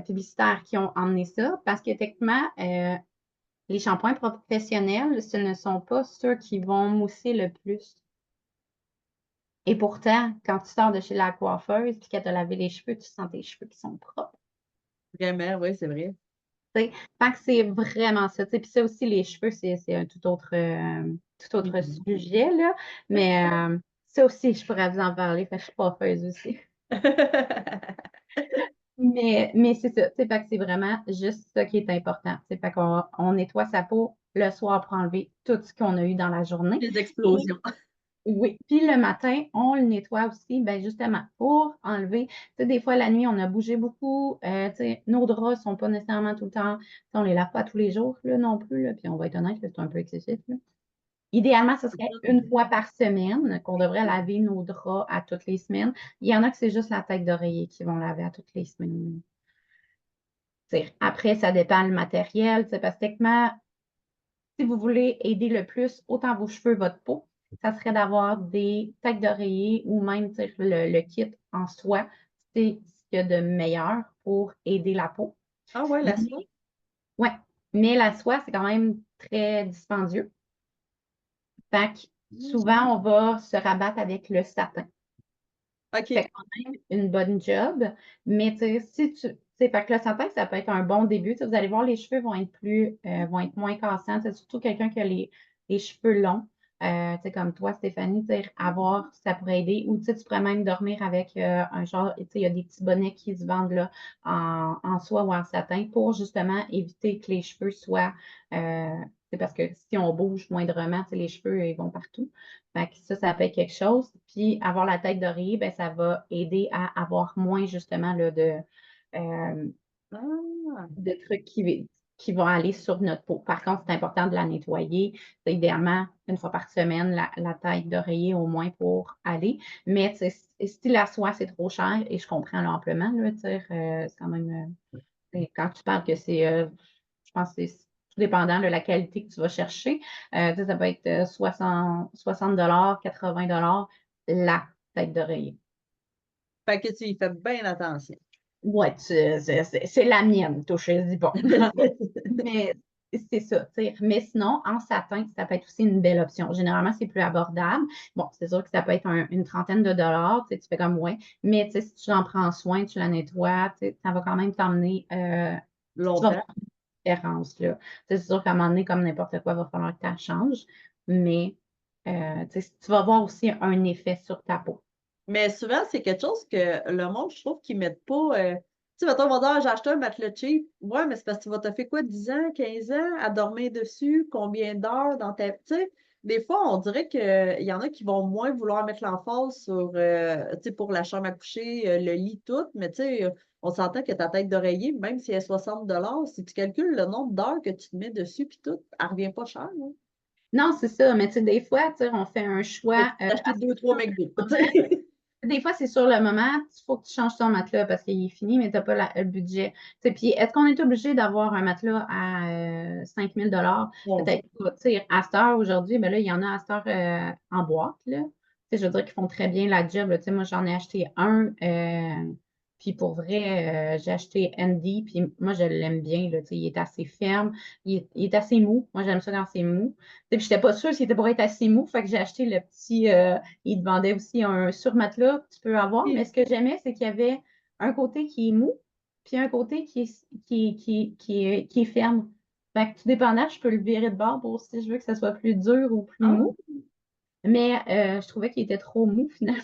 publicitaires qui ont emmené ça parce que techniquement, les shampoings professionnels, ce ne sont pas ceux qui vont mousser le plus. Et pourtant, quand tu sors de chez la coiffeuse puis qu'elle t'a lavé les cheveux, tu sens tes cheveux qui sont propres. Vraiment, oui, c'est vrai. Tu sais. Fait que c'est vraiment ça. Tu sais. Puis ça aussi, les cheveux, c'est un tout autre Mhm. sujet, là. Mais ça aussi, je pourrais vous en parler. Fait que je suis coiffeuse aussi. Mais c'est ça, tu sais, fait que c'est vraiment juste ça qui est important. Tu sais, fait qu'on nettoie sa peau le soir pour enlever tout ce qu'on a eu dans la journée. Les Et explosions. oui, puis le matin, on le nettoie aussi, ben justement, pour enlever. Tu sais, des fois, la nuit, on a bougé beaucoup. Tu sais, nos draps ne sont pas nécessairement tout le temps. Tu sais, on ne les lave pas tous les jours là, non plus. Là, puis on va être honnête, là, c'est un peu excessif. Là. Idéalement, ce serait une fois par semaine qu'on devrait laver nos draps à toutes les semaines. Il y en a que c'est juste la tête d'oreiller qui vont laver à toutes les semaines. T'sais, après, ça dépend le matériel, parce que techniquement, si vous voulez aider le plus autant vos cheveux, votre peau, ça serait d'avoir des têtes d'oreiller ou même le kit en soie. C'est ce qu'il y a de meilleur pour aider la peau. Ah ouais, la soie. Mais, ouais, mais la soie, c'est quand même très dispendieux. Fait que souvent, on va se rabattre avec le satin. Fait OK. quand même une bonne job. Mais tu sais, si tu. Fait que le satin, ça peut être un bon début. Tu sais, vous allez voir, les cheveux vont être moins cassants. C'est surtout quelqu'un qui a les cheveux longs. Tu sais, comme toi, Stéphanie, tu sais, avoir, ça pourrait aider. Ou tu sais, tu pourrais même dormir avec un genre, tu sais, il y a des petits bonnets qui se vendent là en soie ou en satin pour justement éviter que les cheveux soient. C'est parce que si on bouge moindrement, tu sais, les cheveux, ils vont partout. Fait que ça peut être quelque chose. Puis avoir la tête d'oreiller, ben, ça va aider à avoir moins justement là, euh, Ah, de trucs qui vont aller sur notre peau. Par contre, c'est important de la nettoyer. C'est idéalement une fois par semaine, la tête d'oreiller au moins pour aller. Mais tu sais, si la soie, c'est trop cher, et je comprends l'amplement, là, tu sais, c'est quand même. Quand tu parles que c'est, je pense que c'est tout dépendant de la qualité que tu vas chercher. Tu sais, ça peut être 60 $, 80 la tête d'oreiller. fait que tu y fais bien attention. Ouais, c'est la mienne, touchez-y pas. Mais c'est ça, tu sais. Mais sinon, en satin, ça peut être aussi une belle option. Généralement, c'est plus abordable. Bon, c'est sûr que ça peut être une trentaine de dollars, tu sais, tu fais comme ouais. Mais tu sais, si tu en prends soin, tu la nettoies, tu sais, ça va quand même t'emmener. Tu vas Longtemps. voir une différence, là. Tu sais, c'est sûr qu'à un moment donné, comme n'importe quoi, il va falloir que tu la changes. Mais tu sais, tu vas voir aussi un effet sur ta peau. Mais souvent, c'est quelque chose que le monde, je trouve qu'ils mettent pas, tu sais, mettons, on va dire: «Ah, j'ai acheté un matelas cheap». Ouais, mais c'est parce que tu vas te fait quoi, 10 ans, 15 ans à dormir dessus? Combien d'heures dans ta tu sais? Des fois, on dirait qu'il y en a qui vont moins vouloir mettre l'emphase sur, tu sais, pour la chambre à coucher, le lit, tout, mais tu sais, on s'entend que ta tête d'oreiller, même si elle est 60 si tu calcules le nombre d'heures que tu te mets dessus puis tout, elle revient pas cher, là. Non, c'est ça. Mais tu sais, des fois, tu sais, on fait un Fait que choix. tu t'acheter 2-3 McDo, tu Moment. sais? Des fois, c'est sur le moment, il faut que tu changes ton matelas parce qu'il est fini, mais tu n'as pas le budget. Tu sais, puis, est-ce qu'on est obligé d'avoir un matelas à 5 000 Bon, peut-être pas. Tu sais, à cette heure, aujourd'hui, ben là, il y en a à cette heure en boîte, là. Tu sais, je veux dire qu'ils font très bien la job, là. Tu sais, moi, j'en ai acheté un. Puis pour vrai, j'ai acheté Andy, puis moi, je l'aime bien, là. Tu sais, il est assez ferme, il est assez mou. Moi, j'aime ça quand c'est mou. Tu sais, puis j'étais pas sûre s'il était pour être assez mou, fait que j'ai acheté le petit. Il te vendait aussi un surmatelas que tu peux avoir, mais ce que j'aimais, c'est qu'il y avait un côté qui est mou, puis un côté qui est ferme. Fait que tout dépendant, je peux le virer de bord pour si je veux que ça soit plus dur ou plus ah! mou. Mais je trouvais qu'il était trop mou finalement.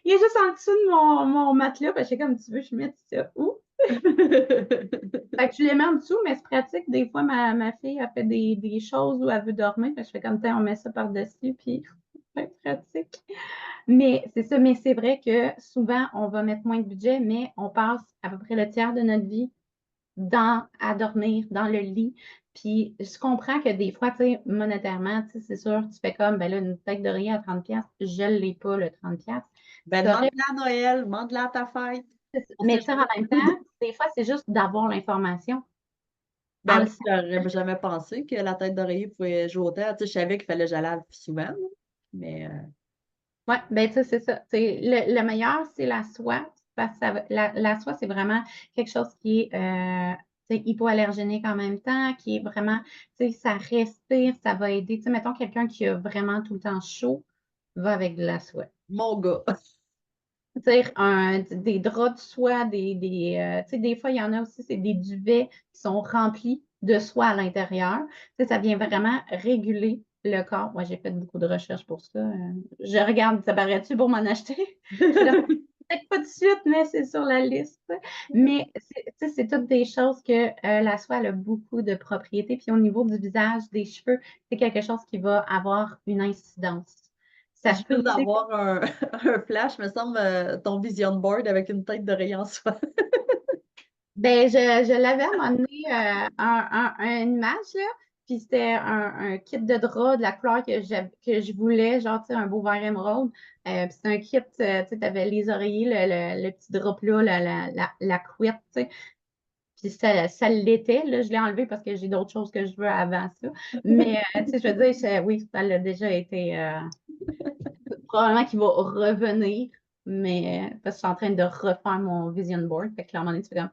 Il est juste en dessous de mon matelas. Fait que j'étais comme tu veux, je mets ça où? Fait que je les mets en dessous, mais c'est pratique. Des fois, ma fille a fait des choses où elle veut dormir. Fait que je fais comme ça, on met ça par-dessus, puis c'est pratique. Mais c'est ça, mais c'est vrai que souvent, on va mettre moins de budget, mais on passe à peu près le tiers de notre vie à dormir dans le lit. Puis je comprends que des fois, tu sais, monétairement, tu sais, c'est sûr, tu fais comme, ben là, une tête d'oreiller à 30$, je ne l'ai pas, le 30$. Ben, C'est correct. demande-la à Noël, demande-la à ta fête. On Mais sait tu sais, en même temps, jamais. des fois, c'est juste d'avoir l'information. En Ben, le moi, j'aurais jamais pensé que la tête d'oreiller pouvait jouer autant. Tu sais, je savais qu'il fallait que j'allais souvent, là, mais Oui, ben tu sais, c'est ça. Tu sais, le meilleur, c'est la soie. Parce que la soie, c'est vraiment quelque chose qui est tu sais, hypoallergénique en même temps, qui est vraiment, tu sais, ça respire, ça va aider. Tu sais, mettons quelqu'un qui a vraiment tout le temps chaud, va avec de la soie. Mon gars. Tu sais, des draps de soie, tu sais, des fois, il y en a aussi, c'est des duvets qui sont remplis de soie à l'intérieur. Tu sais, ça vient vraiment réguler le corps. Moi, j'ai fait beaucoup de recherches pour ça. Je regarde, ça paraît-tu pour m'en acheter? Je suis comme, peut-être pas tout de suite, mais c'est sur la liste. Mais tu sais, c'est toutes des choses que la soie elle a beaucoup de propriétés. Puis au niveau du visage, des cheveux, c'est quelque chose qui va avoir une incidence. Ça Je se peut viens aussi. d'avoir un flash, me semble, ton vision board avec une tête d'oreiller en soie. Ben, je l'avais à un moment donné, une image, là, puis c'était un kit de drap de la couleur que je voulais, genre, tu sais, un beau vert émeraude. Puis c'était un kit, tu sais, t'avais les oreillers, le petit drap plat, la couette, tu sais. Puis ça l'était, là, je l'ai enlevé parce que j'ai d'autres choses que je veux avant ça. Mais, tu sais, je veux dire, oui, ça l'a déjà été, probablement qu'il va revenir, mais parce que je suis en train de refaire mon vision board. Fait que là, à un moment donné, tu fais comme,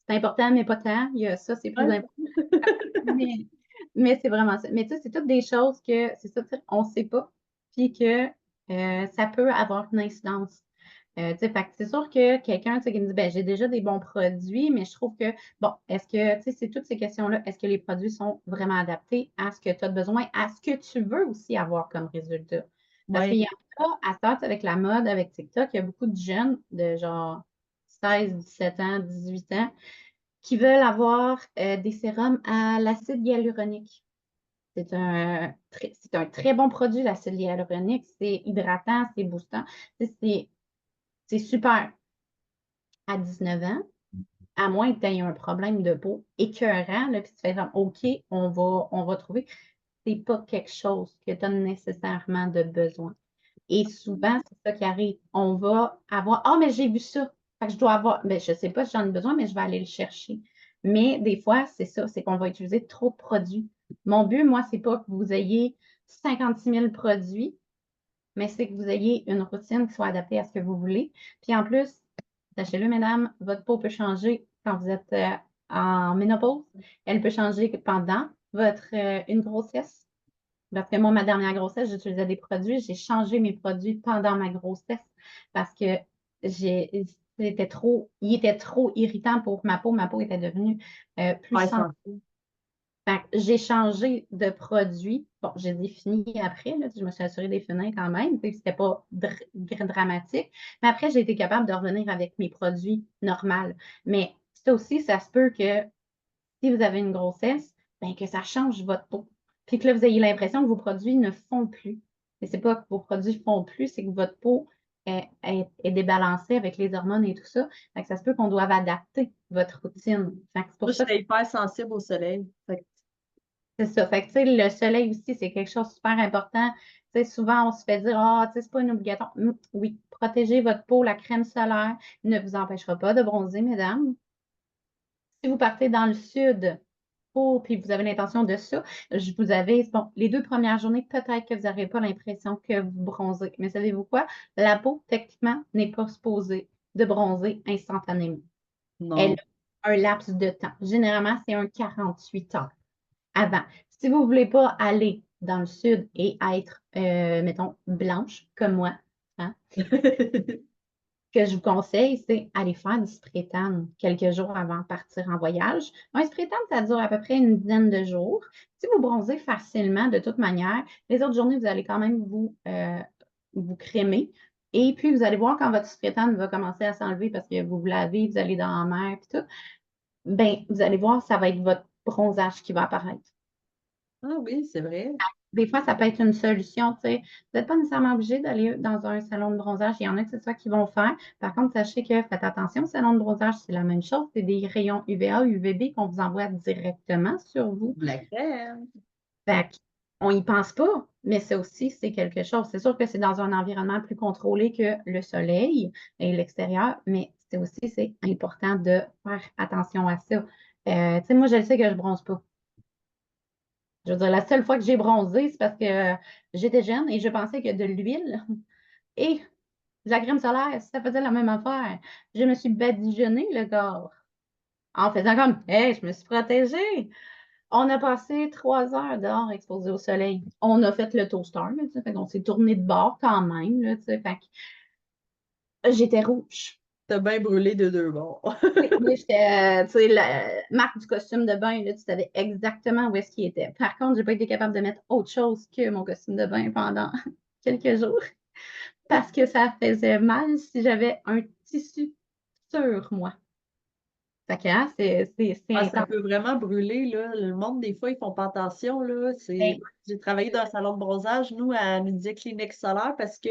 c'est important, mais pas tant. Il y a ça, c'est plus Ouais. important. Mais, mais c'est vraiment ça. Mais tu sais, c'est toutes des choses que, c'est ça, tu sais, on ne sait pas, puis que ça peut avoir une incidence. Tu sais, fait que c'est sûr que quelqu'un, tu sais, qui me dit, ben, j'ai déjà des bons produits, mais je trouve que, bon, est-ce que, tu sais, c'est toutes ces questions-là, est-ce que les produits sont vraiment adaptés à ce que tu as besoin, à ce que tu veux aussi avoir comme résultat? Parce qu'il Ouais. y en a, à cette heure, avec la mode, avec TikTok, il y a beaucoup de jeunes de genre 16, 17 ans, 18 ans, qui veulent avoir des sérums à l'acide hyaluronique. C'est un très bon produit, l'acide hyaluronique. C'est hydratant, c'est boostant. C'est c'est super. À 19 ans, à moins que tu aies un problème de peau écœurant, là, puis tu fais comme, OK, on va trouver. C'est pas quelque chose que tu as nécessairement de besoin. Et souvent, c'est ça qui arrive. On va avoir, ah, mais j'ai vu ça. Fait que je dois avoir, mais je ne sais pas si j'en ai besoin, mais je vais aller le chercher. Mais des fois, c'est ça, c'est qu'on va utiliser trop de produits. Mon but, moi, c'est pas que vous ayez 56 000 produits, mais c'est que vous ayez une routine qui soit adaptée à ce que vous voulez. Puis en plus, sachez-le, mesdames, votre peau peut changer quand vous êtes en ménopause. Elle peut changer pendant une grossesse. Parce que moi, ma dernière grossesse, j'utilisais des produits. J'ai changé mes produits pendant ma grossesse parce que il était trop irritant pour ma peau. Ma peau était devenue plus Ouais, sensible. ça. Fait que j'ai changé de produit. Bon, j'ai défini après, là, je me suis assurée des finir quand même. C'était pas dramatique. Mais après, j'ai été capable de revenir avec mes produits normaux. Mais ça aussi, ça se peut que si vous avez une grossesse, ben, que ça change votre peau. Puis que là, vous ayez l'impression que vos produits ne font plus. Mais c'est pas que vos produits font plus, c'est que votre peau est débalancée avec les hormones et tout ça. Fait que ça se peut qu'on doive adapter votre routine. Fait que c'est pour Moi, ça que j'étais hyper sensible au soleil. Fait que, c'est ça. Fait que, tu sais, le soleil aussi, c'est quelque chose de super important. Tu sais, souvent, on se fait dire, ah, tu sais, c'est pas une obligation. Oui, protégez votre peau, la crème solaire ne vous empêchera pas de bronzer, mesdames. Si vous partez dans le sud, puis vous avez l'intention de ça, vous avez, bon, les 2 premières journées, peut-être que vous n'aurez pas l'impression que vous bronzez. Mais savez-vous quoi? La peau, techniquement, n'est pas supposée de bronzer instantanément. Elle non. a un laps de temps. Généralement, c'est un 48 heures avant. Si vous ne voulez pas aller dans le sud et être, mettons, blanche comme moi, hein, ce que je vous conseille, c'est aller faire du spray tan quelques jours avant de partir en voyage. Un spray tan, ça dure à peu près une dizaine de jours. Si vous bronzez facilement, de toute manière, les autres journées, vous allez quand même vous crémer. Et puis, vous allez voir quand votre spray tan va commencer à s'enlever parce que vous vous lavez, vous allez dans la mer, puis tout, ben, vous allez voir, ça va être votre bronzage qui va apparaître. Ah oui, c'est vrai. Des fois, ça peut être une solution, tu sais. Vous n'êtes pas nécessairement obligé d'aller dans un salon de bronzage. Il y en a que c'est ça qu'ils vont faire. Par contre, sachez que faites attention, le salon de bronzage, c'est la même chose. C'est des rayons UVA, UVB qu'on vous envoie directement sur vous. La crème. Fait on n'y pense pas, mais ça aussi, c'est quelque chose. C'est sûr que c'est dans un environnement plus contrôlé que le soleil et l'extérieur, mais c'est aussi, c'est important de faire attention à ça. Tu sais, moi, je le sais que je ne bronze pas. Je veux dire, la seule fois que j'ai bronzé, c'est parce que j'étais jeune et je pensais que de l'huile Et la crème solaire, ça faisait la même affaire. Je me suis badigeonné le corps en faisant comme, hey, je me suis protégée. On a passé 3 heures dehors exposés au soleil. On a fait le toaster, là, tu sais, fait qu'on s'est tourné de bord quand même, là, tu sais, fait que j'étais rouge. T'as bien brûlé de deux bords. Oui, mais j'étais, tu sais, la marque du costume de bain, là, tu savais exactement où est-ce qu'il était. Par contre, j'ai pas été capable de mettre autre chose que mon costume de bain pendant quelques jours parce que ça faisait mal si j'avais un tissu sur moi. Fait que, hein, c'est Ah, ça intense. peut vraiment brûler, là. Le monde, des fois, ils font pas attention, là. Ben, J'ai travaillé dans un salon de bronzage. Nous, elle nous disait clinique solaire parce que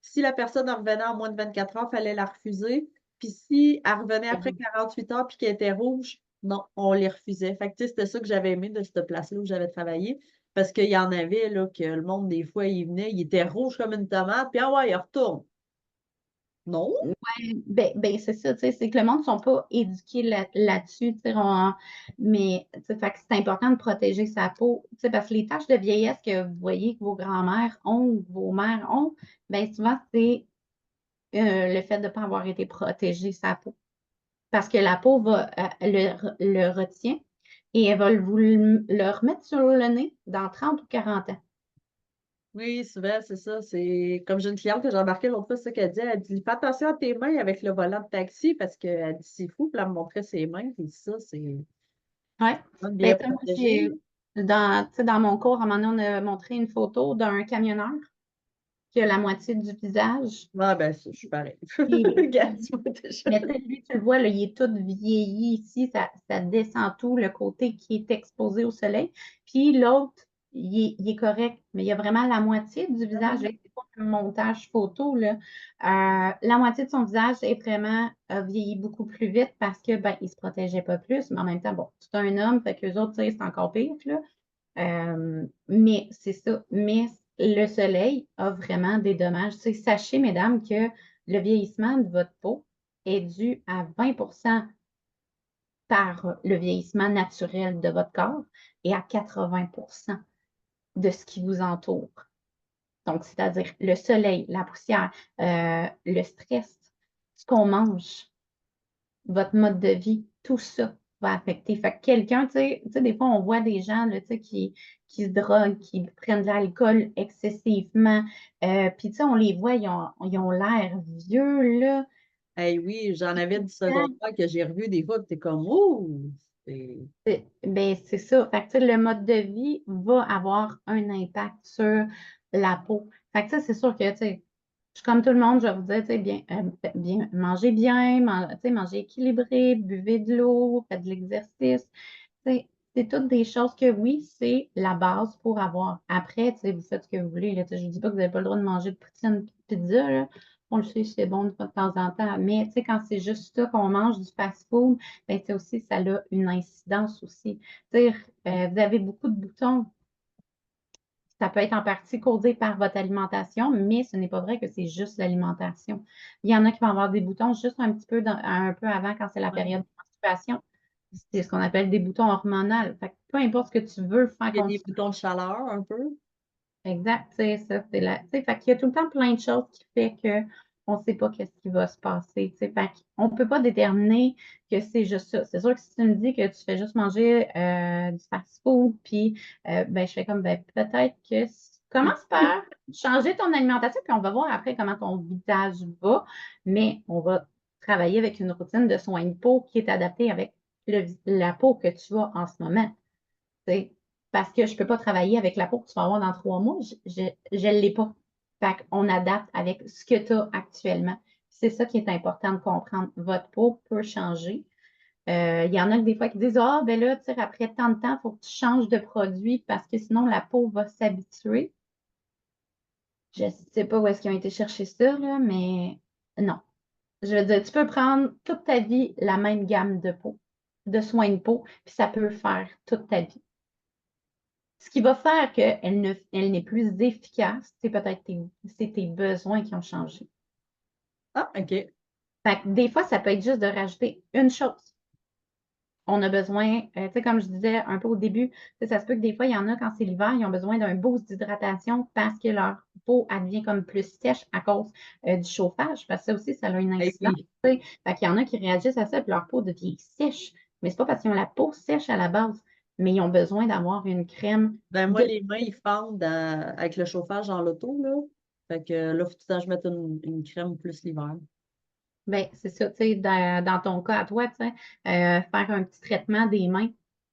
si la personne en revenait en moins de 24 heures, il fallait la refuser. Puis si elle revenait après 48 heures puis qu'elle était rouge, non, on les refusait. Fait que, tu sais, c'était ça que j'avais aimé de cette place-là où j'avais travaillé. Parce qu'il y en avait, là, que le monde, des fois, il venait, il était rouge comme une tomate, puis ah ouais, il retourne. Non? ben, c'est ça, tu sais, c'est que le monde ne sont pas éduqués là-dessus, tu sais, mais tu sais, fait que c'est important de protéger sa peau, tu sais, parce que les taches de vieillesse que vous voyez que vos grands-mères ont ou que vos mères ont, ben souvent, c'est le fait de ne pas avoir été protégé sa peau. Parce que la peau va, le retient et elle va le remettre sur le nez dans 30 ou 40 ans. Oui, souvent, c'est ça. C'est comme j'ai une cliente que j'ai embarquée l'autre fois, c'est ça qu'elle dit. Elle dit, fais attention à tes mains avec le volant de taxi parce qu'elle dit, c'est fou. Puis elle me montrait ses mains. Puis ça, c'est Ouais. pas Ben, bien tu sais, moi, protégé. tu sais, dans mon cours, à un moment donné, on a montré une photo d'un camionneur qui a la moitié du visage. Ah, ben, ça, je suis pareil. Puis, Regarde, tu vois déjà. mais tu sais, lui, tu le vois, là, il est tout vieilli ici, ça descend tout, le côté qui est exposé au soleil. Puis l'autre, il est correct, mais il y a vraiment la moitié du visage, là, c'est pas un montage photo, là. La moitié de son visage est vraiment vieilli beaucoup plus vite parce que ben, il se protégeait pas plus, mais en même temps, bon, c'est un homme, fait que les autres, tu sais, c'est encore pire, là. Mais c'est ça. Mais le soleil a vraiment des dommages. Tu sais, sachez, mesdames, que le vieillissement de votre peau est dû à 20% par le vieillissement naturel de votre corps et à 80% de ce qui vous entoure. Donc, c'est-à-dire le soleil, la poussière, le stress, ce qu'on mange, votre mode de vie, tout ça va affecter. Fait que quelqu'un, tu sais, des fois, on voit des gens, là, tu sais, qui se droguent, qui prennent de l'alcool excessivement. Puis, tu sais, on les voit, ils ont l'air vieux, là. Hey, oui, j'en avais du secondaire que j'ai revu des fois, puis t'es comme, oh! C'est- Ben, c'est ça. Fait que, tu sais, le mode de vie va avoir un impact sur la peau. Fait que, ça, c'est sûr que, tu sais, je suis comme tout le monde, je vais vous dire, tu sais, bien, mangez bien, tu sais, mangez équilibré, buvez de l'eau, faites de l'exercice. Tu sais, c'est toutes des choses que, oui, c'est la base pour avoir. Après, tu sais, vous faites ce que vous voulez, là. Tu sais, je ne dis pas que vous n'avez pas le droit de manger de poutine, de pizza, là. On le sait, c'est bon de temps en temps. Mais, tu sais, quand c'est juste ça qu'on mange, du fast-food, ben, c'est aussi, ça a une incidence aussi. Tu sais, vous avez beaucoup de boutons. Ça peut être en partie causé par votre alimentation, mais ce n'est pas vrai que c'est juste l'alimentation. Il y en a qui vont avoir des boutons juste un petit peu, un peu avant quand c'est la Ouais. période de menstruation. C'est ce qu'on appelle des boutons hormonaux. Fait que peu importe ce que tu veux faire Il y a des contre boutons de chaleur un peu. exact, c'est ça, c'est là. Tu sais, fait qu'il y a tout le temps plein de choses qui fait que on ne sait pas qu'est-ce qui va se passer. Tu sais, fait qu'on ne peut pas déterminer que c'est juste ça. C'est sûr que si tu me dis que tu fais juste manger du fast-food, puis ben, je fais comme ben, peut-être que commence par changer ton alimentation, puis on va voir après comment ton visage va, mais on va travailler avec une routine de soins de peau qui est adaptée avec la peau que tu as en ce moment. T'sais, parce que je ne peux pas travailler avec la peau que tu vas avoir dans 3 mois. Je ne l'ai pas. Fait qu'on adapte avec ce que tu as actuellement. C'est ça qui est important de comprendre. Votre peau peut changer. Il y en a que des fois qui disent ah, ben là, tu sais, après tant de temps, il faut que tu changes de produit parce que sinon la peau va s'habituer. Je ne sais pas où est-ce qu'ils ont été chercher ça, là, mais non. Je veux dire, tu peux prendre toute ta vie la même gamme de peau, de soins de peau, puis ça peut faire toute ta vie. Ce qui va faire elle n'est plus efficace, c'est peut-être c'est tes besoins qui ont changé. Ah, OK. Fait que des fois, ça peut être juste de rajouter une chose. On a besoin, tu sais, comme je disais un peu au début, tu sais, ça se peut que des fois, il y en a quand c'est l'hiver, ils ont besoin d'un boost d'hydratation parce que leur peau, elle devient comme plus sèche à cause du chauffage, parce que ça aussi, ça a une Eh incidence. oui. Fait qu'il y en a qui réagissent à ça, puis leur peau devient sèche. Mais c'est pas parce qu'ils ont la peau sèche à la base, mais ils ont besoin d'avoir une crème Ben moi, de. les mains, ils fendent avec le chauffage dans l'auto, là. Fait que là, faut tout le temps que je mette une crème plus l'hiver. Ben, c'est ça, tu sais, dans ton cas à toi, tu sais, faire un petit traitement des mains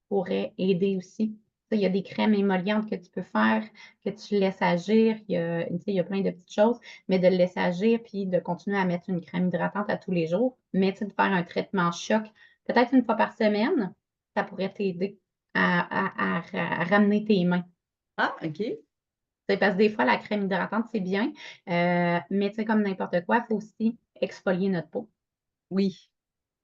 pourrait aider aussi. Tu sais, il y a des crèmes émollientes que tu peux faire, que tu laisses agir. Tu sais, il y a plein de petites choses, mais de le laisser agir puis de continuer à mettre une crème hydratante à tous les jours. Mais tu sais, de faire un traitement choc, peut-être une fois par semaine, ça pourrait t'aider à ramener tes mains. Ah, OK. C'est parce que des fois, la crème hydratante, c'est bien, mais tu sais, comme n'importe quoi, il faut aussi exfolier notre peau. Oui.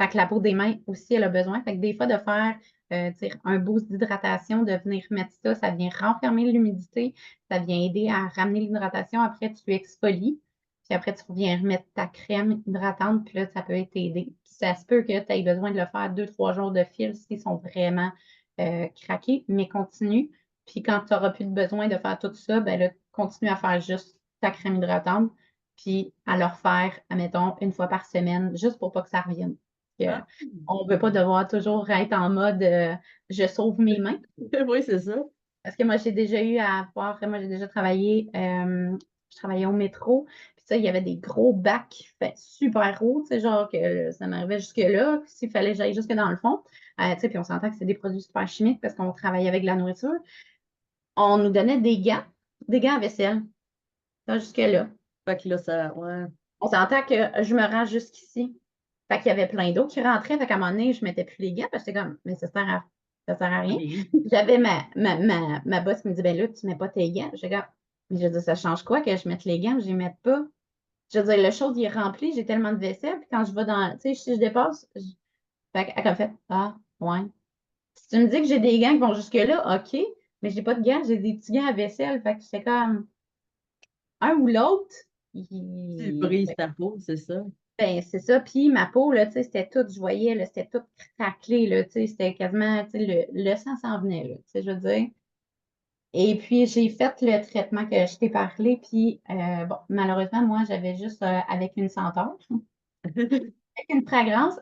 Fait que la peau des mains aussi, elle a besoin. Fait que des fois, de faire tu sais, un boost d'hydratation, de venir mettre ça, ça vient renfermer l'humidité, ça vient aider à ramener l'hydratation. Après, tu exfolies, puis après, tu reviens remettre ta crème hydratante, puis là, ça peut t'aider. Puis ça se peut que tu aies besoin de le faire 2, 3 jours de fil s'ils sont vraiment craqués, mais continue. Puis quand tu n'auras plus de besoin de faire tout ça, ben là, continue à faire juste ta crème hydratante, puis à le refaire, admettons, une fois par semaine, juste pour pas que ça revienne. Ah. On ne veut pas devoir toujours être en mode je sauve mes mains. Oui, c'est ça. Parce que moi, j'ai déjà eu à voir, moi, j'ai déjà travaillé, je travaillais au métro, puis ça, il y avait des gros bacs fait, super hauts, tu sais, genre que ça m'arrivait jusque-là, puis s'il fallait que j'aille jusque dans le fond, tu sais, puis on s'entend que c'est des produits super chimiques parce qu'on travaillait avec de la nourriture. On nous donnait des gants à vaisselle, ça, jusque-là. Fait que là, ça, ouais. On s'entend que je me rends jusqu'ici. Fait qu'il y avait plein d'eau qui rentrait. Fait qu'à un moment donné, je mettais plus les gants parce que j'étais comme, mais ça sert à rien. Oui. J'avais ma boss qui me dit, ben là, tu mets pas tes gants. J'ai comme, je dis, ça change quoi que je mette les gants, je les mette pas. Je veux dire, le chaud, il est rempli, j'ai tellement de vaisselle. Puis quand je vais dans, tu sais, si je dépasse, fait qu'elle a fait, ah, ouais. Si tu me dis que j'ai des gants qui vont jusque-là, OK, mais j'ai pas de gants, j'ai des petits gants à vaisselle. Fait que c'est comme un ou l'autre. Tu brises ta peau, c'est ça. Ben, c'est ça. Puis ma peau, là, tu sais, c'était tout, je voyais, là, c'était tout craquelé, là, tu sais, c'était quasiment, tu sais, le sang s'en venait, là, tu sais, je veux dire. Et puis, j'ai fait le traitement que je t'ai parlé, puis, bon, malheureusement, moi, j'avais juste avec une senteur, avec une fragrance.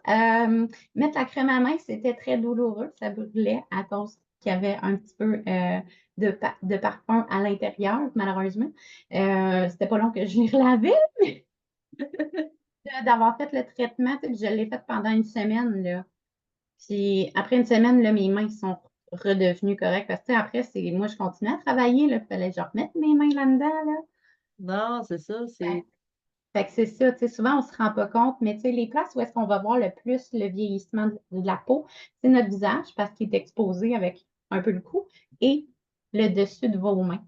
Mettre la crème à main, c'était très douloureux, ça brûlait à cause qu'il y avait un petit peu de parfum à l'intérieur, malheureusement. C'était pas long que je les relavais, d'avoir fait le traitement, tu sais, je l'ai fait pendant une semaine, là. Puis après une semaine, là, mes mains sont redevenues correctes. Parce que tu sais, après, c'est moi, je continuais à travailler. Il fallait que je remette mes mains là-dedans. Là. Non, c'est ça, Ouais. c'est. Fait que c'est ça, tu sais, souvent, on ne se rend pas compte, mais tu sais, les places où est-ce qu'on va voir le plus le vieillissement de la peau, c'est notre visage parce qu'il est exposé avec un peu le cou et le dessus de vos mains.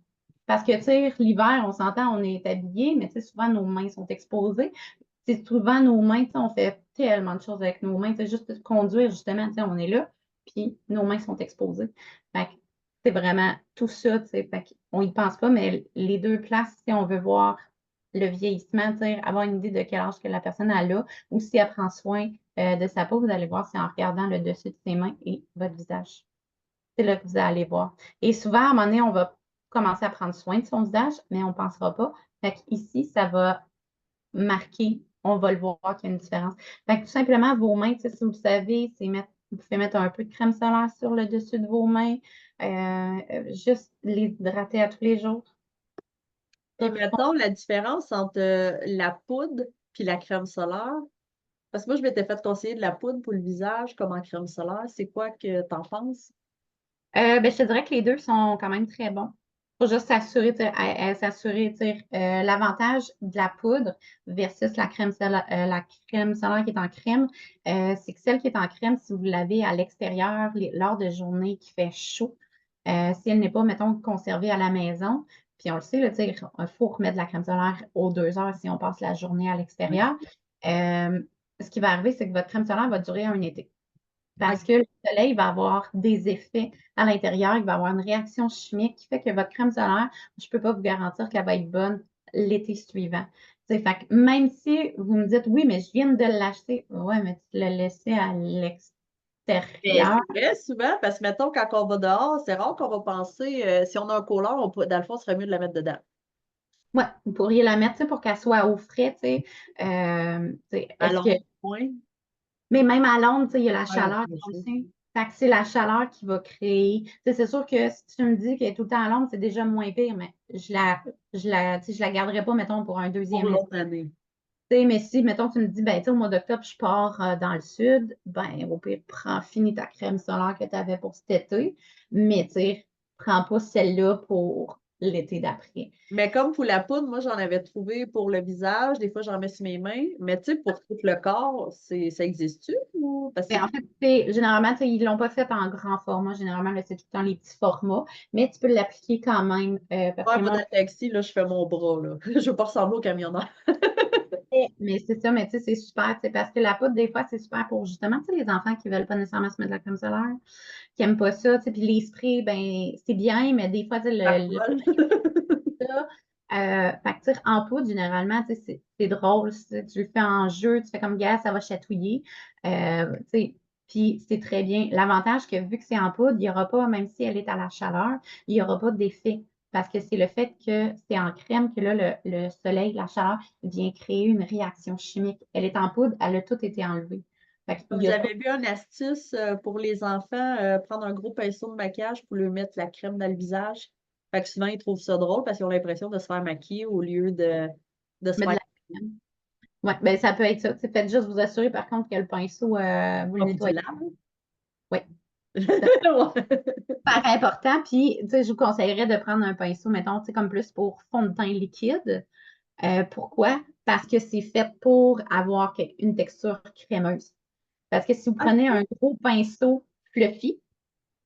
Parce que, tu sais, l'hiver, on s'entend, on est habillé, mais tu sais, souvent, nos mains sont exposées. C'est souvent nos mains, tu sais, on fait tellement de choses avec nos mains. C'est juste conduire, justement, tu sais, on est là, puis nos mains sont exposées. Fait que c'est vraiment tout ça, tu sais. Fait qu'on y pense pas, mais les deux places, si on veut voir le vieillissement, tu sais, avoir une idée de quel âge que la personne a là, ou si elle prend soin de sa peau, vous allez voir, c'est en regardant le dessus de ses mains et votre visage. C'est là que vous allez voir. Et souvent, à un moment donné, on va commencer à prendre soin de son visage, mais on ne pensera pas. Fait qu'ici, ça va marqué, on va le voir qu'il y a une différence. Fait que tout simplement, vos mains, si vous le savez, c'est mettre, vous pouvez mettre un peu de crème solaire sur le dessus de vos mains, juste les hydrater à tous les jours. Puis Ça, mettons la différence entre la poudre puis la crème solaire. Parce que moi, je m'étais fait conseiller de la poudre pour le visage comme en crème solaire. C'est quoi que t'en penses? ben, je te dirais que les deux sont quand même très bons. Faut juste s'assurer, tu sais, s'assurer, tu sais, l'avantage de la poudre versus la crème solaire qui est en crème, c'est que celle qui est en crème, si vous l'avez à l'extérieur lors de journées qui fait chaud, si elle n'est pas, mettons, conservée à la maison, puis on le sait, là, tu sais, il faut remettre de la crème solaire aux 2 heures si on passe la journée à Oui. l'extérieur. Euh, Ce qui va arriver, c'est que votre crème solaire va durer un été parce que OK. le soleil va avoir des effets à l'intérieur, il va avoir une réaction chimique qui fait que votre crème solaire, je ne peux pas vous garantir qu'elle va être bonne l'été suivant. Fait que même si vous me dites oui, mais je viens de l'acheter, ouais, mais tu l'as laissé à Mais l'extérieur. c'est vrai, souvent, parce que mettons, quand on va dehors, c'est rare qu'on va penser, si on a un collant, dans le fond, ce serait mieux de la mettre dedans. Ouais, vous pourriez la mettre, tu sais, pour qu'elle soit au frais, tu sais. À Est-ce que long point? Mais même à l'ombre, tu sais, il y a la Ouais, chaleur bien sûr. aussi. Fait que c'est la chaleur qui va créer. Tu sais, c'est sûr que si tu me dis qu'elle est tout le temps à l'ombre, c'est déjà moins pire, mais tu sais, je la garderai pas, mettons, pour un Pour deuxième été. l'autre année. Tu sais, mais si, mettons, tu me dis, ben, tu sais, au mois d'octobre, je pars dans le sud, ben, au pire, finis ta crème solaire que tu avais pour cet été, mais tu sais, prends pas celle-là pour l'été d'après. Mais comme pour la poudre, moi, j'en avais trouvé pour le visage. Des fois, j'en mets sur mes mains. Mais tu sais, pour tout le corps, ça existe-tu? Ou... Parce que Ben, en fait, généralement, tu sais, ils ne l'ont pas fait en grand format. Généralement, là, c'est tout le temps les petits formats, mais tu peux l'appliquer quand même. Parce ouais, que moi, dans moi, le taxi, là, je fais mon bras, là. Je veux pas ressembler au camionneur. mais c'est ça, mais tu sais, c'est super, tu sais, parce que la poudre, des fois, c'est super pour justement, tu sais, les enfants qui ne veulent pas nécessairement se mettre de la crème solaire, qui n'aiment pas ça, tu sais, puis les sprays, ben, c'est bien, mais des fois, tu sais, À le poil. ça, fait que, tu sais, en poudre, généralement, tu sais, c'est drôle, tu le fais en jeu, tu fais comme gars, ça va chatouiller, tu sais, puis c'est très bien. L'avantage que vu que c'est en poudre, il n'y aura pas, même si elle est à la chaleur, il n'y aura pas d'effet. Parce que c'est le fait que c'est en crème que là, le soleil, la chaleur vient créer une réaction chimique. Elle est en poudre, elle a tout été enlevé. Fait qu'il y a pas. J'avais vu une astuce pour les enfants, prendre un gros pinceau de maquillage pour lui mettre la crème dans le visage. Fait que souvent, ils trouvent ça drôle parce qu'ils ont l'impression de se faire maquiller au lieu de se Mais de faire la crème. Ouais, ben ça peut être ça. Faites juste vous assurer par contre que le pinceau, vous le nettoyez. ondulable. Oui. Ouais. Super important. Puis, tu sais, je vous conseillerais de prendre un pinceau, mettons, tu sais, comme plus pour fond de teint liquide. Pourquoi? Parce que c'est fait pour avoir une texture crémeuse. Parce que si vous prenez un gros pinceau fluffy,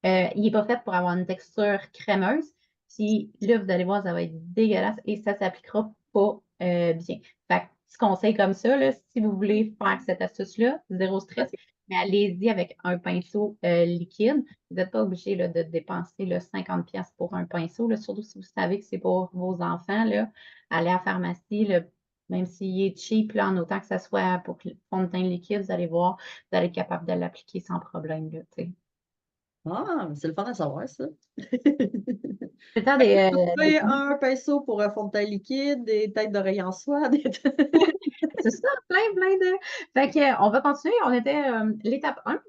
il n'est pas fait pour avoir une texture crémeuse. Puis là, vous allez voir, ça va être dégueulasse et ça ne s'appliquera pas bien. Fait que, petit conseil comme ça, là, si vous voulez faire cette astuce-là, zéro stress, OK. mais allez-y avec un pinceau liquide. Vous n'êtes pas obligé là, de dépenser là, 50$ pour un pinceau, là, surtout si vous savez que c'est pour vos enfants. Là, allez à la pharmacie, là, même s'il est cheap, là, en autant que ça soit pour le fond de teint liquide, vous allez voir, vous allez être capable de l'appliquer sans problème. Là, tu sais. Ah, c'est le fun à savoir, ça. C'est le temps des, Trouver un pinceau pour un fond de teint liquide, des têtes d'oreiller en soie. c'est ça, plein de. Fait que, on va continuer. On était l'étape 1.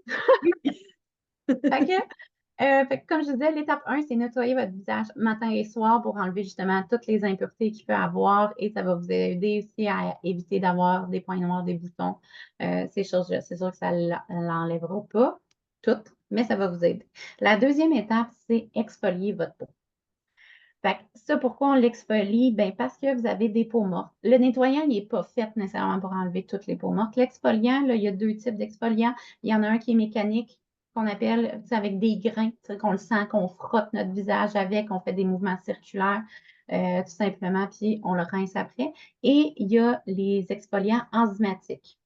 Fait que, comme je disais, l'étape 1, c'est nettoyer votre visage matin et soir pour enlever justement toutes les impuretés qu'il peut avoir et ça va vous aider aussi à éviter d'avoir des points noirs, des boutons, ces choses-là. C'est sûr que ça ne l'enlèvera pas toutes, mais ça va vous aider. La deuxième étape, c'est exfolier votre peau. Fait que ça, pourquoi on l'exfolie? Ben, parce que vous avez des peaux mortes. Le nettoyant, il n'est pas fait nécessairement pour enlever toutes les peaux mortes. L'exfoliant, là, il y a deux types d'exfoliants. Il y en a un qui est mécanique, qu'on appelle, tu sais, avec des grains, tu sais, qu'on le sent, qu'on frotte notre visage avec, on fait des mouvements circulaires, tout simplement, puis on le rince après. Et il y a les exfoliants enzymatiques.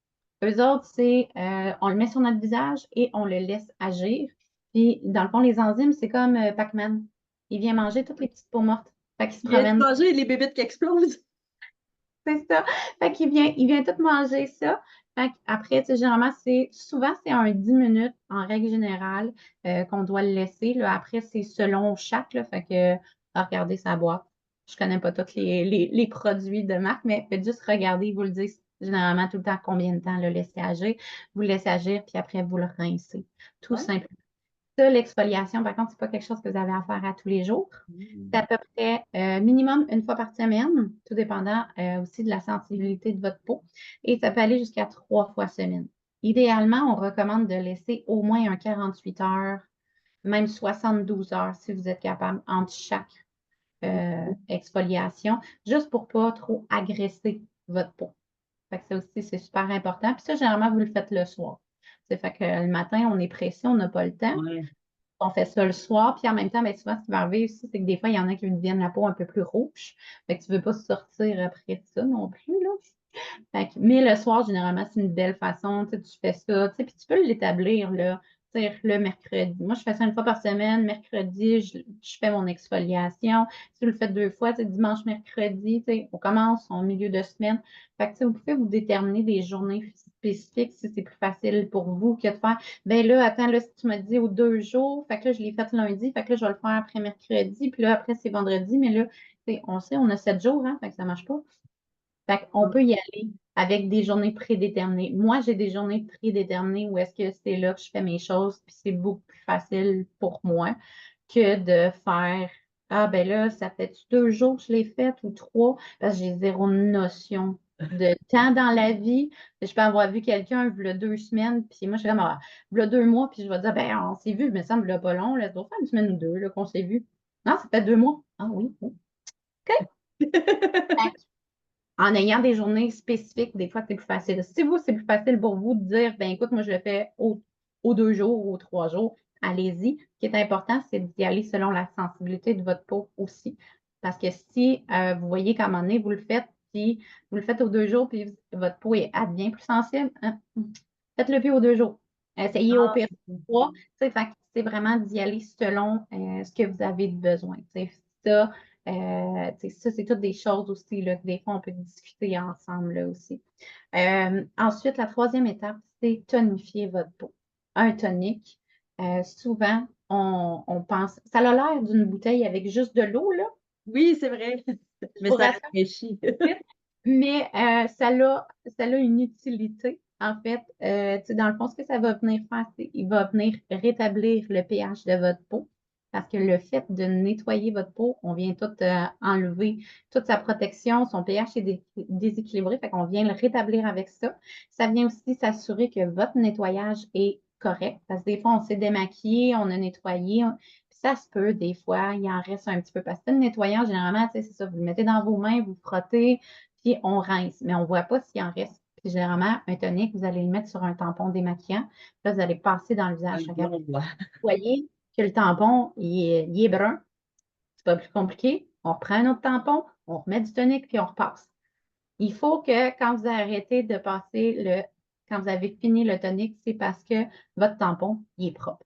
Eux autres, c'est, on le met sur notre visage et on le laisse agir. Puis, dans le fond, les enzymes, c'est comme Pac-Man. Il vient manger toutes les petites peaux mortes. Fait qu'il se Il vient de promène. manger les bébites qui explosent. C'est ça. Fait qu'il vient tout manger ça. Fait après, tu sais, généralement, souvent, c'est un 10 minutes en règle générale qu'on doit le laisser. Là. Après, c'est selon chaque. Là, fait que, regardez sa boîte. Je connais pas tous les produits de marque, mais faites juste regarder. Ils vous le disent généralement tout le temps combien de temps le laisser agir. Vous le laissez agir, puis après, vous le rincez. Tout Ah. simplement. Ça, l'exfoliation, par contre, c'est pas quelque chose que vous avez à faire à tous les jours. C'est à peu près minimum une fois par semaine, tout dépendant aussi de la sensibilité de votre peau. Et ça peut aller jusqu'à 3 fois semaine. Idéalement, on recommande de laisser au moins un 48 heures, même 72 heures si vous êtes capable entre chaque exfoliation, juste pour pas trop agresser votre peau. Fait que ça aussi, c'est super important. Puis ça, généralement, vous le faites le soir. C'est fait que le matin, on est pressé, on n'a pas le temps. Ouais. On fait ça le soir, puis en même temps, ben, souvent, ce qui va arriver aussi, c'est que des fois, il y en a qui deviennent la peau un peu plus rouge. Fait que tu ne veux pas sortir après ça non plus, là. Mais le soir, généralement, c'est une belle façon. Tu fais ça, puis tu peux l'établir là, le mercredi. Moi, je fais ça une fois par semaine. Mercredi, je fais mon exfoliation. Si vous le faites 2 fois, dimanche, mercredi, on commence en milieu de semaine. Fait que, vous pouvez vous déterminer des journées spécifiques si c'est plus facile pour vous que de faire, ben là, attends, là, si tu m'as dit aux 2 jours, fait que là, je l'ai fait lundi, fait que là, je vais le faire après mercredi, puis là, après, c'est vendredi, mais là, on sait, on a 7 jours, hein, fait que ça marche pas. Fait qu'on peut y aller avec des journées prédéterminées. Moi, j'ai des journées prédéterminées où est-ce que c'est là que je fais mes choses, puis c'est beaucoup plus facile pour moi que de faire ah ben là, ça fait 2 jours que je l'ai faite ou 3, parce que j'ai zéro notion de temps dans la vie. Je peux avoir vu quelqu'un il y a 2 semaines, puis moi, je suis comme ah, il y a 2 mois, puis je vais dire ben on s'est vu, il me semble là, pas long, là, ça doit faire une semaine ou deux là, qu'on s'est vu. Non, ça fait 2 mois. Ah oui, oui. OK. En ayant des journées spécifiques, des fois, c'est plus facile. Si vous, c'est plus facile pour vous de dire, ben écoute, moi, je le fais aux 2 jours, aux 3 jours, allez-y. Ce qui est important, c'est d'y aller selon la sensibilité de votre peau aussi. Parce que si vous voyez qu'à un moment donné, vous le faites, puis vous le faites aux 2 jours, puis votre peau elle devient plus sensible, hein, faites-le plus aux 2 jours. Essayez au Ah, pire 3. Fait que c'est vraiment d'y aller selon ce que vous avez de besoin. Ça, ça, c'est toutes des choses aussi là, que des fois, on peut discuter ensemble là, aussi. Ensuite, la troisième étape, c'est tonifier votre peau. Un tonique, souvent, on pense, ça a l'air d'une bouteille avec juste de l'eau, là. oui, c'est vrai. Je Mais vous ça rassure, rafraîchit. mais ça a une utilité. En fait, tu sais, dans le fond, ce que ça va venir faire, c'est qu'il va venir rétablir le pH de votre peau. Parce que le fait de nettoyer votre peau, on vient tout enlever toute sa protection, son pH est déséquilibré, fait qu'on vient le rétablir avec ça. Ça vient aussi s'assurer que votre nettoyage est correct. Parce que des fois, on s'est démaquillé, on a nettoyé, puis ça se peut, des fois, il en reste un petit peu. Parce que le nettoyant, généralement, tu sais, c'est ça, vous le mettez dans vos mains, vous frottez, puis on rince, mais on ne voit pas s'il en reste. Puis généralement, un tonique, vous allez le mettre sur un tampon démaquillant. Là, vous allez passer dans le visage. Là, Regarde, on voit. vous voyez que le tampon, il est brun. C'est pas plus compliqué. On reprend un autre tampon, on remet du tonique, puis on repasse. Il faut que quand vous arrêtez de quand vous avez fini le tonique, c'est parce que votre tampon, il est propre.